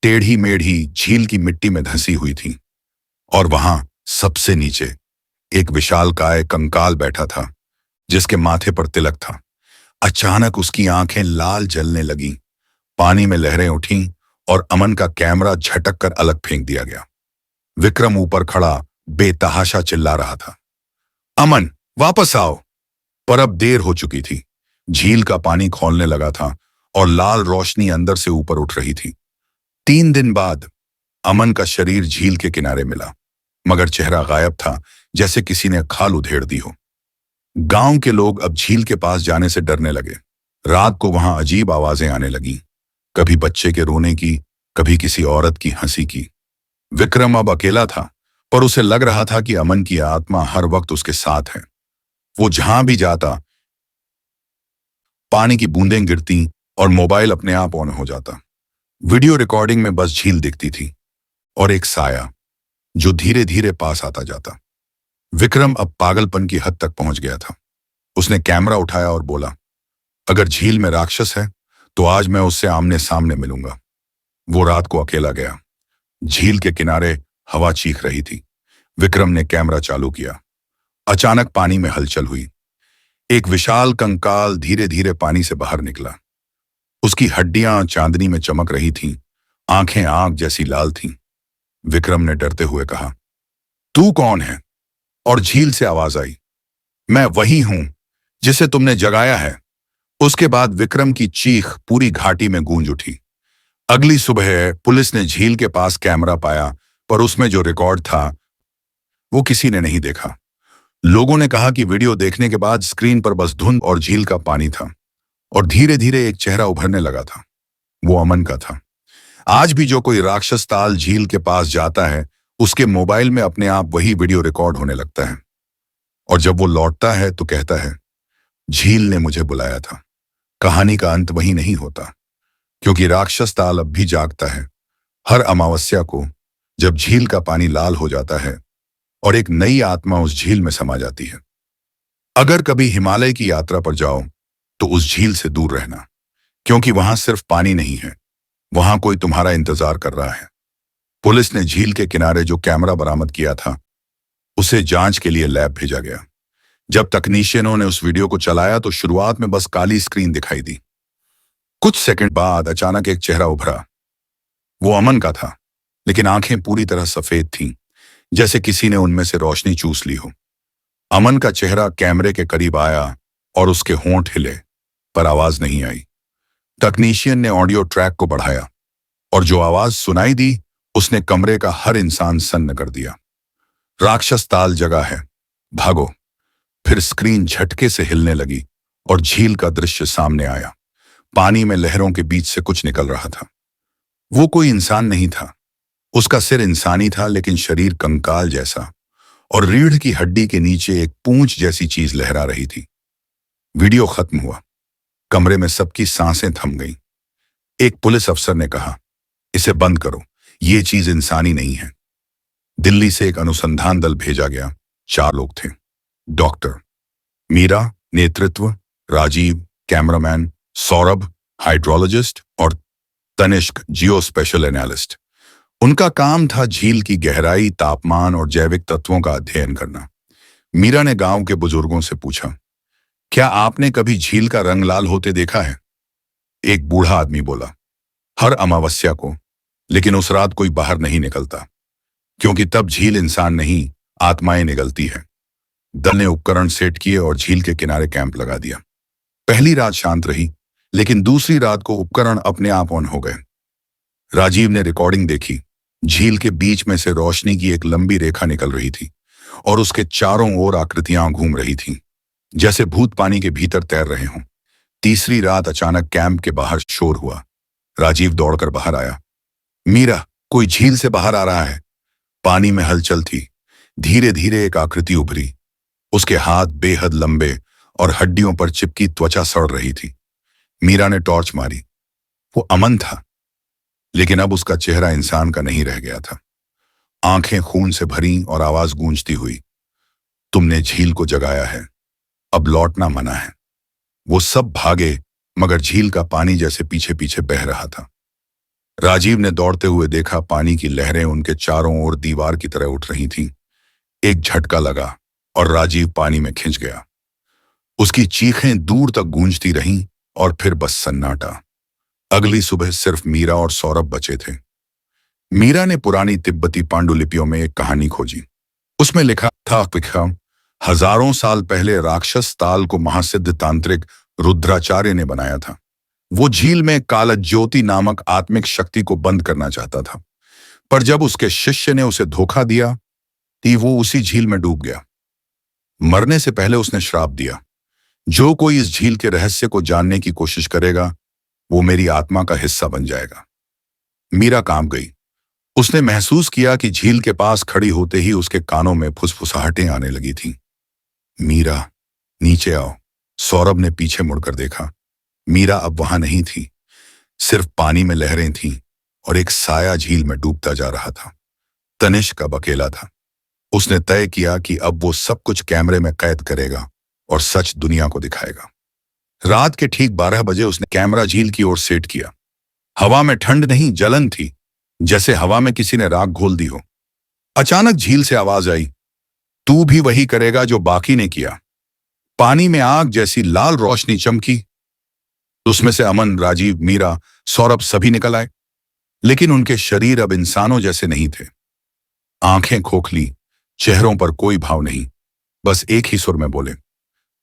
टेढ़ी मेढ़ी झील की मिट्टी में धंसी हुई थी। और वहां सबसे नीचे एक विशालकाय कंकाल बैठा था, जिसके माथे पर तिलक था। अचानक उसकी आंखें लाल जलने लगीं, पानी में लहरें उठीं और अमन का कैमरा झटक कर अलग फेंक दिया गया। विक्रम ऊपर खड़ा बेतहाशा चिल्ला रहा था, अमन वापस आओ। पर अब देर हो चुकी थी। झील का पानी खौलने लगा था और लाल रोशनी अंदर से ऊपर उठ रही थी। 3 दिन बाद अमन का शरीर झील के किनारे मिला, मगर चेहरा गायब था, जैसे किसी ने खाल उधेड़ दी हो। गांव के लोग अब झील के पास जाने से डरने लगे। रात को वहां अजीब आवाजें आने लगीं, कभी बच्चे के रोने की, कभी किसी औरत की हंसी की। विक्रम अब अकेला था, पर उसे लग रहा था कि अमन की आत्मा हर वक्त उसके साथ है। वो जहां भी जाता, पानी की बूंदें गिरती और मोबाइल अपने आप ऑन हो जाता। वीडियो रिकॉर्डिंग में बस झील दिखती थी और एक साया जो धीरे धीरे पास आता जाता। विक्रम अब पागलपन की हद तक पहुंच गया था। उसने कैमरा उठाया और बोला, अगर झील में राक्षस है तो आज मैं उससे आमने सामने मिलूंगा। वो रात को अकेला गया। झील के किनारे हवा चीख रही थी। विक्रम ने कैमरा चालू किया। अचानक पानी में हलचल हुई। एक विशाल कंकाल धीरे धीरे पानी से बाहर निकला। उसकी हड्डियां चांदनी में चमक रही थीं, आंखें आग जैसी लाल थीं। विक्रम ने डरते हुए कहा, तू कौन है? और झील से आवाज आई, मैं वही हूं जिसे तुमने जगाया है। उसके बाद विक्रम की चीख पूरी घाटी में गूंज उठी। अगली सुबह पुलिस ने झील के पास कैमरा पाया, पर उसमें जो रिकॉर्ड था वो किसी ने नहीं देखा। लोगों ने कहा कि वीडियो देखने के बाद स्क्रीन पर बस धुंध और झील का पानी था, और धीरे धीरे एक चेहरा उभरने लगा था। वो अमन का था। आज भी जो कोई राक्षस ताल झील के पास जाता है, उसके मोबाइल में अपने आप वही वीडियो रिकॉर्ड होने लगता है। और जब वो लौटता है तो कहता है, झील ने मुझे बुलाया था। कहानी का अंत वही नहीं होता, क्योंकि राक्षस ताल अब भी जागता है। हर अमावस्या को जब झील का पानी लाल हो जाता है और एक नई आत्मा उस झील में समा जाती है। अगर कभी हिमालय की यात्रा पर जाओ तो उस झील से दूर रहना, क्योंकि वहां सिर्फ पानी नहीं है, वहां कोई तुम्हारा इंतजार कर रहा है। पुलिस ने झील के किनारे जो कैमरा बरामद किया था उसे जांच के लिए लैब भेजा गया। जब तकनीशियनों ने उस वीडियो को चलाया तो शुरुआत में बस काली स्क्रीन दिखाई दी। कुछ सेकंड बाद अचानक एक चेहरा उभरा। वो अमन का था, लेकिन आंखें पूरी तरह सफेद थीं, जैसे किसी ने उनमें से रोशनी चूस ली हो। अमन का चेहरा कैमरे के करीब आया और उसके होंठ हिले, पर आवाज नहीं आई। तकनीशियन ने ऑडियो ट्रैक को बढ़ाया और जो आवाज सुनाई दी उसने कमरे का हर इंसान सन्न कर दिया। राक्षस ताल जगह है, भागो। फिर स्क्रीन झटके से हिलने लगी और झील का दृश्य सामने आया। पानी में लहरों के बीच से कुछ निकल रहा था। वो कोई इंसान नहीं था। उसका सिर इंसानी था, लेकिन शरीर कंकाल जैसा, और रीढ़ की हड्डी के नीचे एक पूंछ जैसी चीज लहरा रही थी। वीडियो खत्म हुआ। कमरे में सबकी सांसें थम गईं। एक पुलिस अफसर ने कहा, इसे बंद करो, ये चीज इंसानी नहीं है। दिल्ली से एक अनुसंधान दल भेजा गया। 4 लोग थे। डॉक्टर, मीरा नेतृत्व, राजीव कैमरामैन, सौरभ हाइड्रोलॉजिस्ट और तनिष्क जियो स्पेशल एनालिस्ट। उनका काम था झील की गहराई, तापमान और जैविक तत्वों का अध्ययन करना। मीरा ने गांव के बुजुर्गों से पूछा, क्या आपने कभी झील का रंग लाल होते देखा है? एक बूढ़ा आदमी बोला, हर अमावस्या को, लेकिन उस रात कोई बाहर नहीं निकलता, क्योंकि तब झील इंसान नहीं, आत्माएं निकलती है। दल ने उपकरण सेट किए और झील के किनारे कैंप लगा दिया। पहली रात शांत रही, लेकिन दूसरी रात को उपकरण अपने आप ऑन हो गए। राजीव ने रिकॉर्डिंग देखी। झील के बीच में से रोशनी की एक लंबी रेखा निकल रही थी और उसके चारों ओर आकृतियां घूम रही थीं, जैसे भूत पानी के भीतर तैर रहे हों। तीसरी रात अचानक कैंप के बाहर शोर हुआ। राजीव दौड़कर बाहर आया। मीरा, कोई झील से बाहर आ रहा है। पानी में हलचल थी। धीरे धीरे एक आकृति उभरी। उसके हाथ बेहद लंबे और हड्डियों पर चिपकी त्वचा सड़ रही थी। मीरा ने टॉर्च मारी। वो अमन था, लेकिन अब उसका चेहरा इंसान का नहीं रह गया था। आंखें खून से भरी और आवाज गूंजती हुई, तुमने झील को जगाया है, अब लौटना मना है। वो सब भागे, मगर झील का पानी जैसे पीछे पीछे बह रहा था। राजीव ने दौड़ते हुए देखा, पानी की लहरें उनके चारों ओर दीवार की तरह उठ रही थीं। एक झटका लगा और राजीव पानी में खिंच गया। उसकी चीखें दूर तक गूंजती रहीं और फिर बस सन्नाटा। अगली सुबह सिर्फ मीरा और सौरभ बचे थे। मीरा ने पुरानी तिब्बती पांडुलिपियों में एक कहानी खोजी। उसमें लिखा था कि हजारों साल पहले राक्षस ताल को महासिद्ध तांत्रिक रुद्राचार्य ने बनाया था। वो झील में कालज्योति नामक आत्मिक शक्ति को बंद करना चाहता था, पर जब उसके शिष्य ने उसे धोखा दिया तो वो उसी झील में डूब गया। मरने से पहले उसने श्राप दिया, जो कोई इस झील के रहस्य को जानने की कोशिश करेगा, वो मेरी आत्मा का हिस्सा बन जाएगा। मीरा कांप गई। उसने महसूस किया कि झील के पास खड़ी होते ही उसके कानों में फुसफुसाहटें आने लगी थीं। मीरा, नीचे आओ। सौरभ ने पीछे मुड़कर देखा। मीरा अब वहां नहीं थी। सिर्फ पानी में लहरें थीं और एक साया झील में डूबता जा रहा था। तनिष्क अब अकेला था। उसने तय किया कि अब वो सब कुछ कैमरे में कैद करेगा और सच दुनिया को दिखाएगा। रात के ठीक 12 बजे उसने कैमरा झील की ओर सेट किया। हवा में ठंड नहीं, जलन थी, जैसे हवा में किसी ने राख घोल दी हो। अचानक झील से आवाज आई, तू भी वही करेगा जो बाकी ने किया। पानी में आग जैसी लाल रोशनी चमकी। उसमें से अमन, राजीव, मीरा, सौरभ सभी निकल आए, लेकिन उनके शरीर अब इंसानों जैसे नहीं थे। आंखें खोखली, चेहरों पर कोई भाव नहीं, बस एक ही सुर में बोले,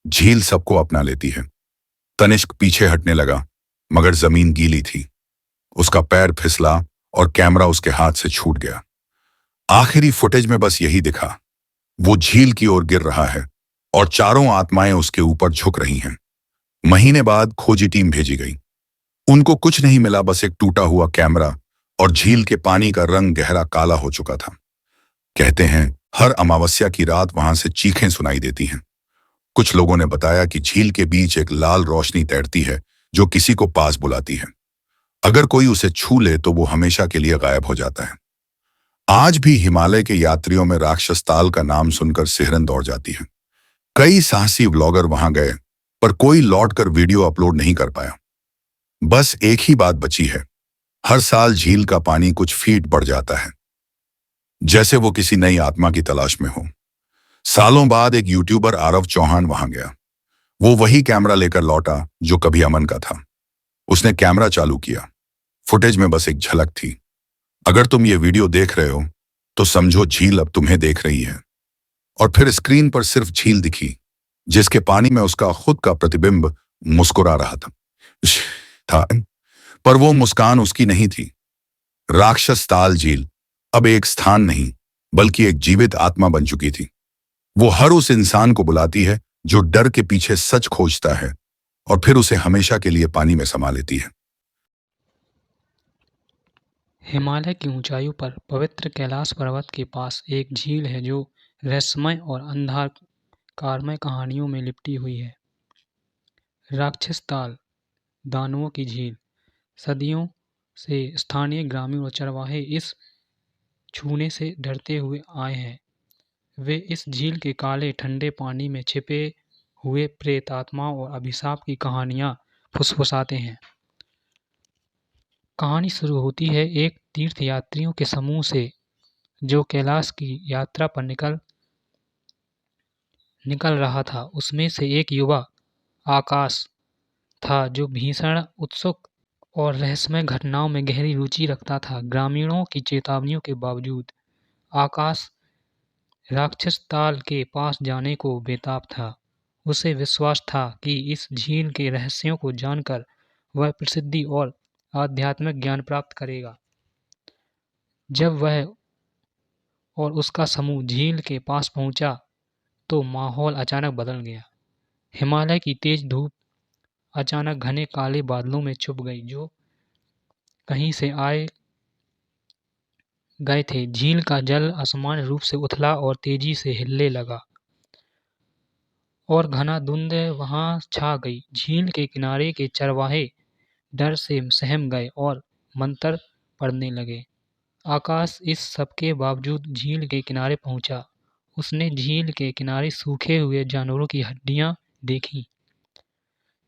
झील सबको अपना लेती है। तनिष्क पीछे हटने लगा, मगर जमीन गीली थी। उसका पैर फिसला और कैमरा उसके हाथ से छूट गया। आखिरी फुटेज में बस यही दिखा, वो झील की ओर गिर रहा है और चारों आत्माएं उसके ऊपर झुक रही हैं। महीने बाद खोजी टीम भेजी गई। उनको कुछ नहीं मिला, बस एक टूटा हुआ कैमरा और झील के पानी का रंग गहरा काला हो चुका था। कहते हैं हर अमावस्या की रात वहां से चीखें सुनाई देती हैं। कुछ लोगों ने बताया कि झील के बीच एक लाल रोशनी तैरती है जो किसी को पास बुलाती है। अगर कोई उसे छू ले तो वो हमेशा के लिए गायब हो जाता है। आज भी हिमालय के यात्रियों में राक्षस ताल का नाम सुनकर सिहरन दौड़ जाती है। कई साहसी व्लॉगर वहां गए, पर कोई लौटकर वीडियो अपलोड नहीं कर पाया। बस एक ही बात बची है, हर साल झील का पानी कुछ फीट बढ़ जाता है, जैसे वो किसी नई आत्मा की तलाश में हो। सालों बाद एक यूट्यूबर आरव चौहान वहां गया। वो वही कैमरा लेकर लौटा जो कभी अमन का था। उसने कैमरा चालू किया। फुटेज में बस एक झलक थी। अगर तुम ये वीडियो देख रहे हो तो समझो झील अब तुम्हें देख रही है। और फिर स्क्रीन पर सिर्फ झील दिखी, जिसके पानी में उसका खुद का प्रतिबिंब मुस्कुरा रहा था। पर वो मुस्कान उसकी नहीं थी। राक्षस ताल झील अब एक स्थान नहीं, बल्कि एक जीवित आत्मा बन चुकी थी। वो हर उस इंसान को बुलाती है जो डर के पीछे सच खोजता है और फिर उसे हमेशा के लिए पानी में समा लेती है। हिमालय की ऊंचाइयों पर पवित्र कैलाश पर्वत के पास एक झील है जो रहस्यमय और अंधकारमय कहानियों में लिपटी हुई है। राक्षस ताल, दानवों की झील। सदियों से स्थानीय ग्रामीण और चरवाहे इस छूने से डरते हुए आए हैं। वे इस झील के काले ठंडे पानी में छिपे हुए प्रेत आत्माओं और अभिशाप की कहानियां फुसफुसाते हैं। कहानी शुरू होती है एक तीर्थयात्रियों के समूह से जो कैलाश की यात्रा पर निकल रहा था। उसमें से एक युवा आकाश था जो भीषण, उत्सुक और रहस्यमय घटनाओं में गहरी रुचि रखता था। ग्रामीणों की चेतावनियों के बावजूद आकाश राक्षस ताल के पास जाने को बेताब था। उसे विश्वास था कि इस झील के रहस्यों को जानकर वह प्रसिद्धि और आध्यात्मिक ज्ञान प्राप्त करेगा। जब वह और उसका समूह झील के पास पहुंचा तो माहौल अचानक बदल गया। हिमालय की तेज धूप अचानक घने काले बादलों में छुप गई जो कहीं से आए गए थे। झील का जल असामान्य रूप से उथला और तेजी से हिलने लगा और घना धुंध वहां छा गई। झील के किनारे के चरवाहे डर से सहम गए और मंतर पड़ने लगे। आकाश इस सब के बावजूद झील के किनारे पहुंचा। उसने झील के किनारे सूखे हुए जानवरों की हड्डियां देखीं,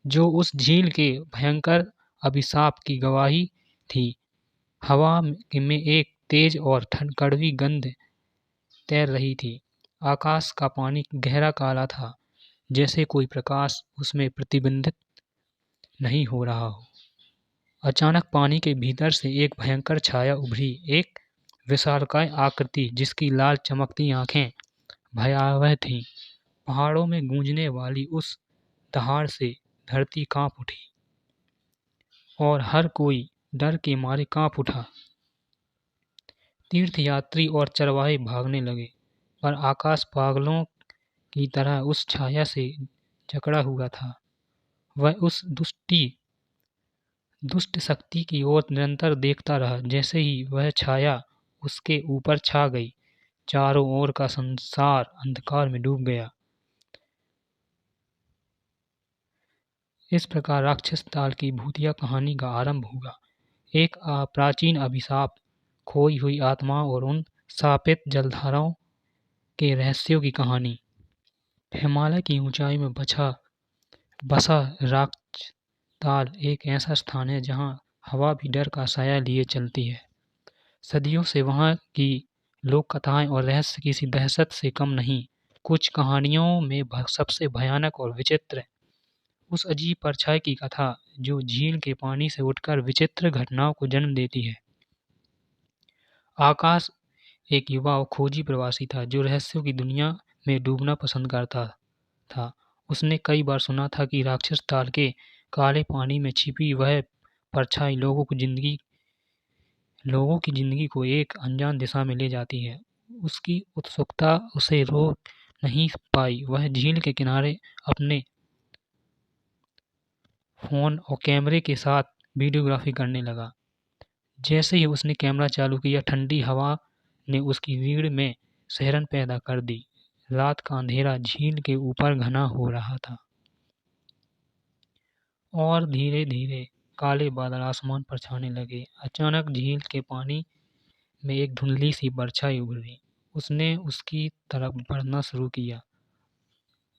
जो उस झील के भयंकर अभिशाप की गवाही थी। हवा में एक तेज और कड़वी गंध तैर रही थी। आकाश का पानी गहरा काला था, जैसे कोई प्रकाश उसमें प्रतिबिंबित नहीं हो रहा हो। अचानक पानी के भीतर से एक भयंकर छाया उभरी, एक विशालकाय आकृति जिसकी लाल चमकती आंखें भयावह थीं। पहाड़ों में गूंजने वाली उस दहाड़ से धरती कांप उठी और हर कोई डर के मारे कांप उठा। तीर्थयात्री और चरवाहे भागने लगे, पर आकाश पागलों की तरह उस छाया से जकड़ा हुआ था। वह उस दुष्ट शक्ति की ओर निरंतर देखता रहा। जैसे ही वह छाया उसके ऊपर छा गई, चारों ओर का संसार अंधकार में डूब गया। इस प्रकार राक्षस ताल की भूतिया कहानी का आरंभ हुआ। एक प्राचीन अभिशाप, खोई हुई आत्माओं और उन शापित जलधाराओं के रहस्यों की कहानी। हिमालय की ऊंचाई में बसा राक्षस ताल एक ऐसा स्थान है जहां हवा भी डर का साया लिए चलती है। सदियों से वहां की लोक कथाएं और रहस्य किसी दहशत से कम नहीं। कुछ कहानियों में सबसे भयानक और विचित्र उस अजीब परछाई की कथा जो झील के पानी से उठकर विचित्र घटनाओं को जन्म देती है। आकाश एक युवा और खोजी प्रवासी था जो रहस्यों की दुनिया में डूबना पसंद करता था। उसने कई बार सुना था कि राक्षस ताल के काले पानी में छिपी वह परछाई लोगों की जिंदगी को एक अनजान दिशा में ले जाती है। उसकी उत्सुकता उसे रोक नहीं पाई। वह झील के किनारे अपने फोन और कैमरे के साथ वीडियोग्राफी करने लगा। जैसे ही उसने कैमरा चालू किया, ठंडी हवा ने उसकी रीढ़ में सिहरन पैदा कर दी। रात का अंधेरा झील के ऊपर घना हो रहा था और धीरे धीरे काले बादल आसमान पर छाने लगे। अचानक झील के पानी में एक धुंधली सी परछाई उभरी। उसने उसकी तरफ बढ़ना शुरू किया।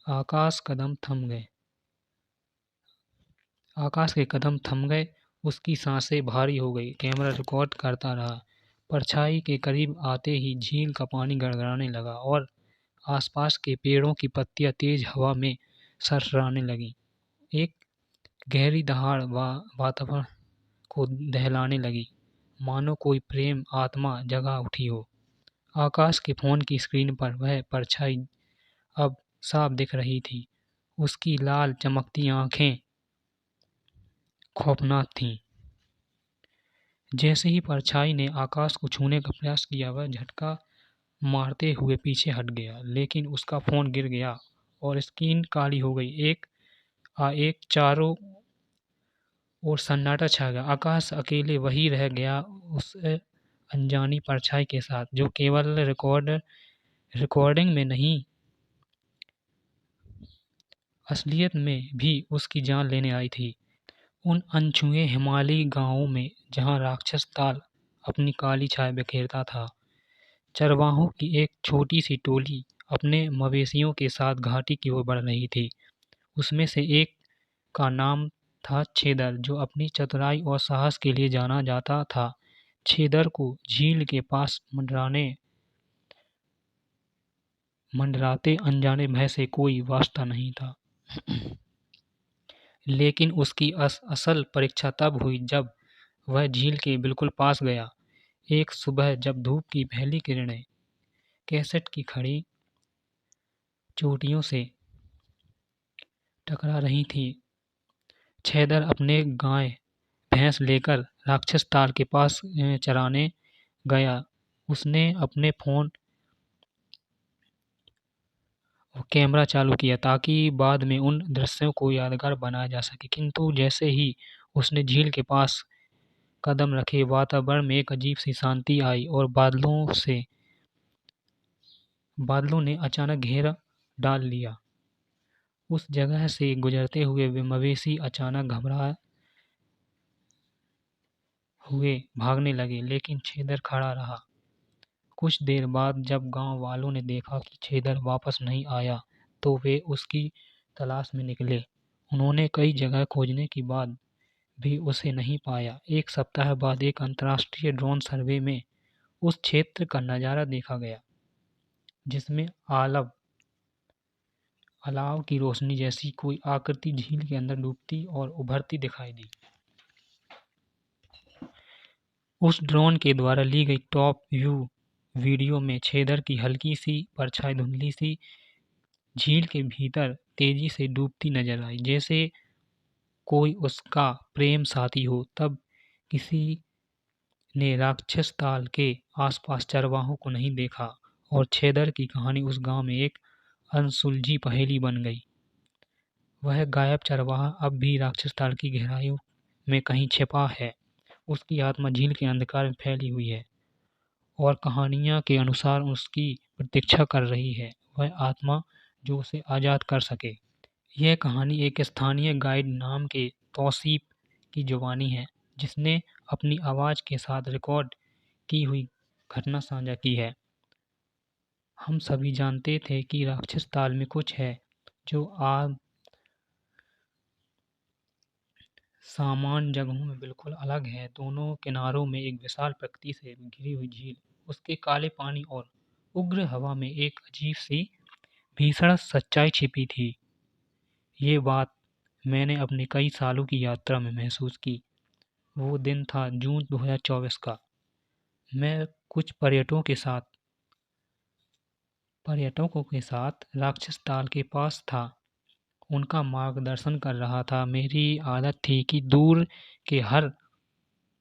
आकाश के कदम थम गए। उसकी सांसें भारी हो गई। कैमरा रिकॉर्ड करता रहा। परछाई के करीब आते ही झील का पानी गड़गड़ाने लगा और आसपास के पेड़ों की पत्तियां तेज हवा में सरसराने लगीं। एक गहरी दहाड़ वातावरण को दहलाने लगी, मानो कोई प्रेम आत्मा जगा उठी हो। आकाश के फोन की स्क्रीन पर वह परछाई अब साफ दिख रही थी। उसकी लाल चमकती आंखें खौफनाक थीं। जैसे ही परछाई ने आकाश को छूने का प्रयास किया, वह झटका मारते हुए पीछे हट गया, लेकिन उसका फोन गिर गया और स्क्रीन काली हो गई। एक चारों ओर सन्नाटा छा गया। आकाश अकेले वही रह गया उस अनजानी परछाई के साथ, जो केवल रिकॉर्डिंग में नहीं, असलियत में भी उसकी जान लेने आई थी। उन अनछुए हिमालयी गांवों में जहां राक्षस ताल अपनी काली छाया बिखेरता था, चरवाहों की एक छोटी सी टोली अपने मवेशियों के साथ घाटी की ओर बढ़ रही थी। उसमें से एक का नाम था छेदर, जो अपनी चतुराई और साहस के लिए जाना जाता था। छेदर को झील के पास मंडराते अनजाने भय से कोई वास्ता नहीं था। लेकिन उसकी असल परीक्षा तब हुई जब वह झील के बिल्कुल पास गया। एक सुबह जब धूप की पहली किरणें कैसेट की खड़ी चोटियों से टकरा रही थी, छेदर अपने गाय भैंस लेकर राक्षस ताल के पास चराने गया। उसने अपने फोन और कैमरा चालू किया ताकि बाद में उन दृश्यों को यादगार बनाया जा सके। किंतु जैसे ही उसने झील के पास कदम रखे, वातावरण में एक अजीब सी शांति आई और बादलों ने अचानक घेरा डाल लिया। उस जगह से गुजरते हुए वे मवेशी अचानक घबरा हुए भागने लगे, लेकिन छेदर खड़ा रहा। कुछ देर बाद जब गांव वालों ने देखा कि छेदर वापस नहीं आया, तो वे उसकी तलाश में निकले। उन्होंने कई जगह खोजने के बाद भी उसे नहीं पाया। एक सप्ताह बाद एक अंतर्राष्ट्रीय ड्रोन सर्वे में उस क्षेत्र का नज़ारा देखा गया, जिसमें अलाव की रोशनी जैसी कोई आकृति झील के अंदर डूबती और उभरती दिखाई दी। उस ड्रोन के द्वारा ली गई टॉप व्यू वीडियो में छेदर की हल्की सी परछाई धुंधली सी झील के भीतर तेजी से डूबती नजर आई, जैसे कोई उसका प्रेम साथी हो। तब किसी ने राक्षस ताल के आसपास चरवाहों को नहीं देखा और छेदर की कहानी उस गांव में एक अनसुलझी पहेली बन गई। वह गायब चरवाहा अब भी राक्षस ताल की गहराइयों में कहीं छिपा है। उसकी आत्मा झील के अंधकार में फैली हुई है और कहानियां के अनुसार उसकी प्रतीक्षा कर रही है वह आत्मा जो उसे आज़ाद कर सके। यह कहानी एक स्थानीय गाइड नाम के तौसीफ की जुबानी है, जिसने अपनी आवाज़ के साथ रिकॉर्ड की हुई घटना साझा की है। हम सभी जानते थे कि राक्षस ताल में कुछ है जो आम सामान्य जगहों में बिल्कुल अलग है। दोनों किनारों में एक विशाल प्रकृति से घिरी हुई झील, उसके काले पानी और उग्र हवा में एक अजीब सी भीषण सच्चाई छिपी थी। ये बात मैंने अपनी कई सालों की यात्रा में महसूस की। वो दिन था जून 2024 का। मैं कुछ पर्यटकों के साथ राक्षस ताल के पास था, उनका मार्गदर्शन कर रहा था। मेरी आदत थी कि दूर के हर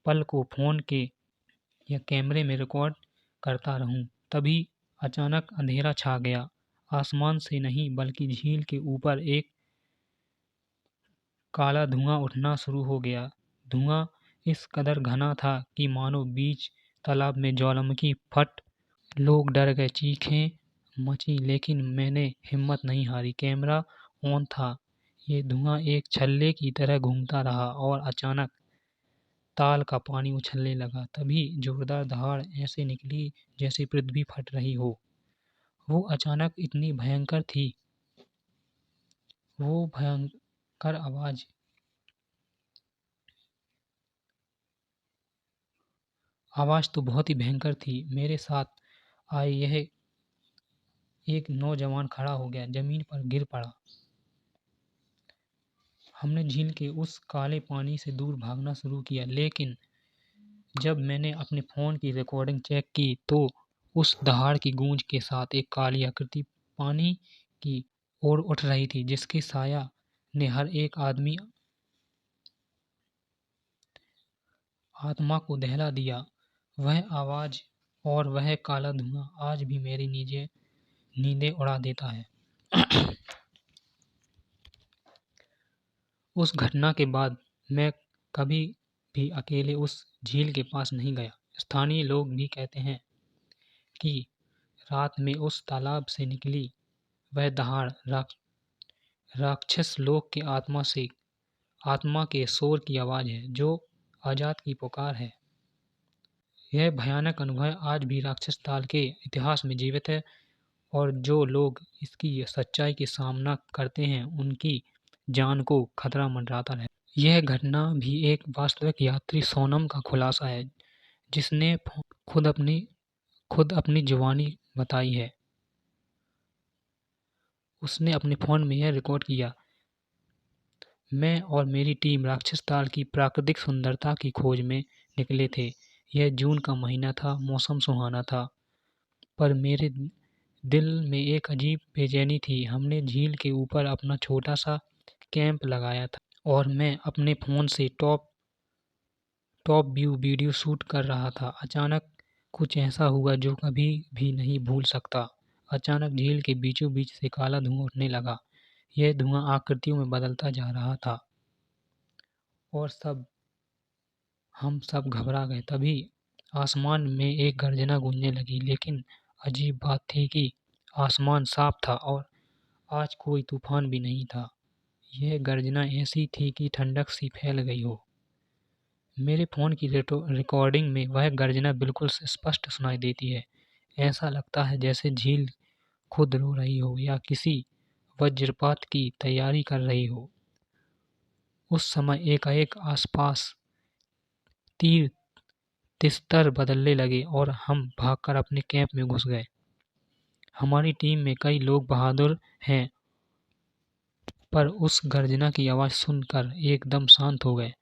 पल को फ़ोन के या कैमरे में रिकॉर्ड करता रहूं। तभी अचानक अंधेरा छा गया। आसमान से नहीं बल्कि झील के ऊपर एक काला धुआं उठना शुरू हो गया। धुआं इस कदर घना था कि मानो बीच तालाब में ज्वालामुखी फट। लोग डर गए, चीखें मची, लेकिन मैंने हिम्मत नहीं हारी। कैमरा ऑन था। ये धुआं एक छल्ले की तरह घूमता रहा और अचानक ताल का पानी उछलने लगा। तभी जोरदार दहाड़ ऐसे निकली जैसे पृथ्वी फट रही हो। वो अचानक इतनी भयंकर थी। वो भयंकर आवाज़ तो बहुत ही भयंकर थी। मेरे साथ आए यह एक नौजवान खड़ा हो गया, जमीन पर गिर पड़ा। हमने झील के उस काले पानी से दूर भागना शुरू किया, लेकिन जब मैंने अपने फ़ोन की रिकॉर्डिंग चेक की तो उस दहाड़ की गूंज के साथ एक काली आकृति पानी की ओर उठ रही थी, जिसके साया ने हर एक आत्मा को दहला दिया। वह आवाज़ और वह काला धुआं आज भी मेरी नींदें उड़ा देता है। उस घटना के बाद मैं कभी भी अकेले उस झील के पास नहीं गया। स्थानीय लोग भी कहते हैं कि रात में उस तालाब से निकली वह दहाड़ राक्षस लोक के आत्मा के शोर की आवाज़ है, जो आज़ाद की पुकार है। यह भयानक अनुभव आज भी राक्षस ताल के इतिहास में जीवित है और जो लोग इसकी सच्चाई के सामना करते हैं उनकी जान को खतरा मंडराता है। यह घटना भी एक वास्तविक यात्री सोनम का खुलासा है, जिसने खुद अपनी खुद अपनी जुबानी बताई है। उसने अपने फ़ोन में यह रिकॉर्ड किया, मैं और मेरी टीम राक्षस ताल की प्राकृतिक सुंदरता की खोज में निकले थे। यह जून का महीना था, मौसम सुहाना था, पर मेरे दिल में एक अजीब बेचैनी थी। हमने झील के ऊपर अपना छोटा सा कैंप लगाया था और मैं अपने फ़ोन से टॉप व्यू वीडियो शूट कर रहा था। अचानक कुछ ऐसा हुआ जो कभी भी नहीं भूल सकता। अचानक झील के बीचों बीच से काला धुआं उठने लगा। यह धुआं आकृतियों में बदलता जा रहा था और हम सब घबरा गए। तभी आसमान में एक गर्जना गूंजने लगी, लेकिन अजीब बात थी कि आसमान साफ था और आज कोई तूफान भी नहीं था। यह गर्जना ऐसी थी कि ठंडक सी फैल गई हो। मेरे फ़ोन की रिकॉर्डिंग में वह गर्जना बिल्कुल स्पष्ट सुनाई देती है। ऐसा लगता है जैसे झील खुद रो रही हो या किसी वज्रपात की तैयारी कर रही हो। उस समय एकाएक आसपास तीर तिस्तर बदलने लगे और हम भागकर अपने कैंप में घुस गए। हमारी टीम में कई लोग बहादुर हैं, पर उस गर्जना की आवाज़ सुनकर एकदम शांत हो गए।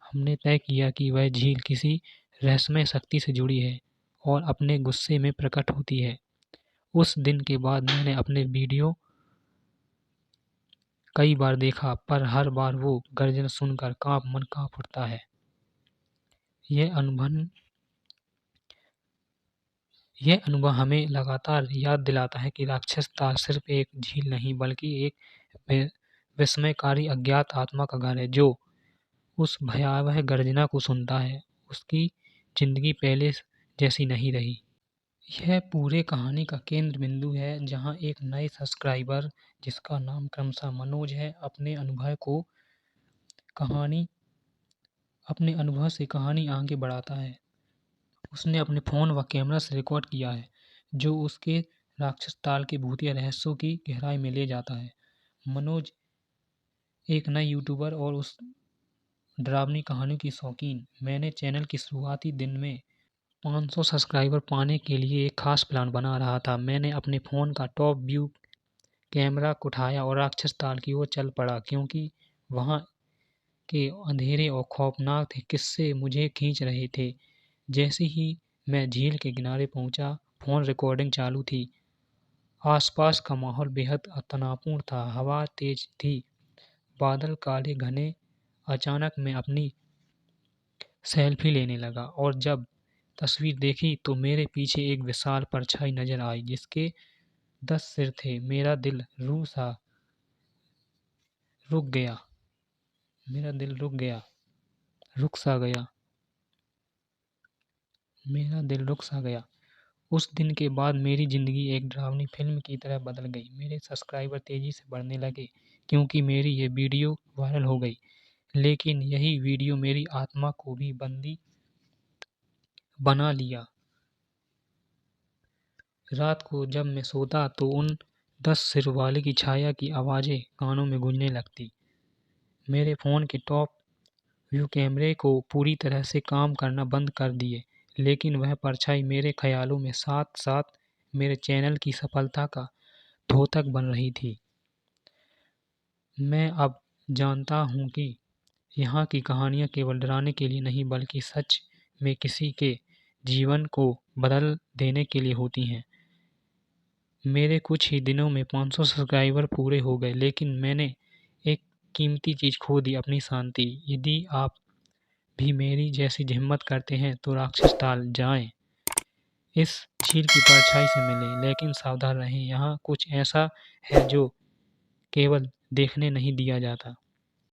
हमने तय किया कि वह झील किसी रहस्यमय शक्ति से जुड़ी है और अपने गुस्से में प्रकट होती है। उस दिन के बाद मैंने अपने वीडियो कई बार देखा, पर हर बार वो गर्जन सुनकर मन काँप उठता है। यह अनुभव हमें लगातार याद दिलाता है कि राक्षस ताल सिर्फ एक झील नहीं, बल्कि एक विस्मयकारी अज्ञात आत्मा का घर है, जो उस भयावह गर्जना को सुनता है। उसकी जिंदगी पहले जैसी नहीं रही। यह पूरे कहानी का केंद्र बिंदु है, जहां एक नए सब्सक्राइबर, जिसका नाम क्रमशः मनोज है, अपने अनुभव से कहानी आगे बढ़ाता है। उसने अपने फ़ोन व कैमरा से रिकॉर्ड किया है, जो उसके राक्षस ताल के भूतिया रहस्यों की गहराई में ले जाता है। मनोज एक नए यूट्यूबर और उस डरावनी कहानियों की शौकीन। मैंने चैनल की शुरुआती दिन में 500 सब्सक्राइबर पाने के लिए एक खास प्लान बना रहा था। मैंने अपने फ़ोन का टॉप व्यू कैमरा उठाया और राक्षस ताल की ओर चल पड़ा, क्योंकि वहाँ के अंधेरे और खौफनाक किस्से मुझे खींच रहे थे। जैसे ही मैं झील के किनारे पहुंचा, फ़ोन रिकॉर्डिंग चालू थी। आसपास का माहौल बेहद तनावपूर्ण था। हवा तेज थी, बादल काले घने। अचानक मैं अपनी सेल्फी लेने लगा और जब तस्वीर देखी तो मेरे पीछे एक विशाल परछाई नजर आई, जिसके 10 सिर थे। मेरा दिल रुक गया मेरा दिल रुक सा गया। उस दिन के बाद मेरी ज़िंदगी एक डरावनी फिल्म की तरह बदल गई। मेरे सब्सक्राइबर तेज़ी से बढ़ने लगे, क्योंकि मेरी ये वीडियो वायरल हो गई। लेकिन यही वीडियो मेरी आत्मा को भी बंदी बना लिया। रात को जब मैं सोता तो उन 10 सिर वाले की छाया की आवाज़ें कानों में गूंजने लगती। मेरे फ़ोन के टॉप व्यू कैमरे को पूरी तरह से काम करना बंद कर दिए, लेकिन वह परछाई मेरे ख्यालों में साथ-साथ मेरे चैनल की सफलता का द्योतक बन रही थी। मैं अब जानता हूँ कि यहाँ की कहानियाँ केवल डराने के लिए नहीं, बल्कि सच में किसी के जीवन को बदल देने के लिए होती हैं। मेरे कुछ ही दिनों में 500 सब्सक्राइबर पूरे हो गए, लेकिन मैंने एक कीमती चीज़ खो दी, अपनी शांति। यदि आप भी मेरी जैसी हिम्मत करते हैं तो राक्षस ताल जाएं, इस झील की परछाई से मिलें, लेकिन सावधान रहें। यहाँ कुछ ऐसा है जो केवल देखने नहीं दिया जाता।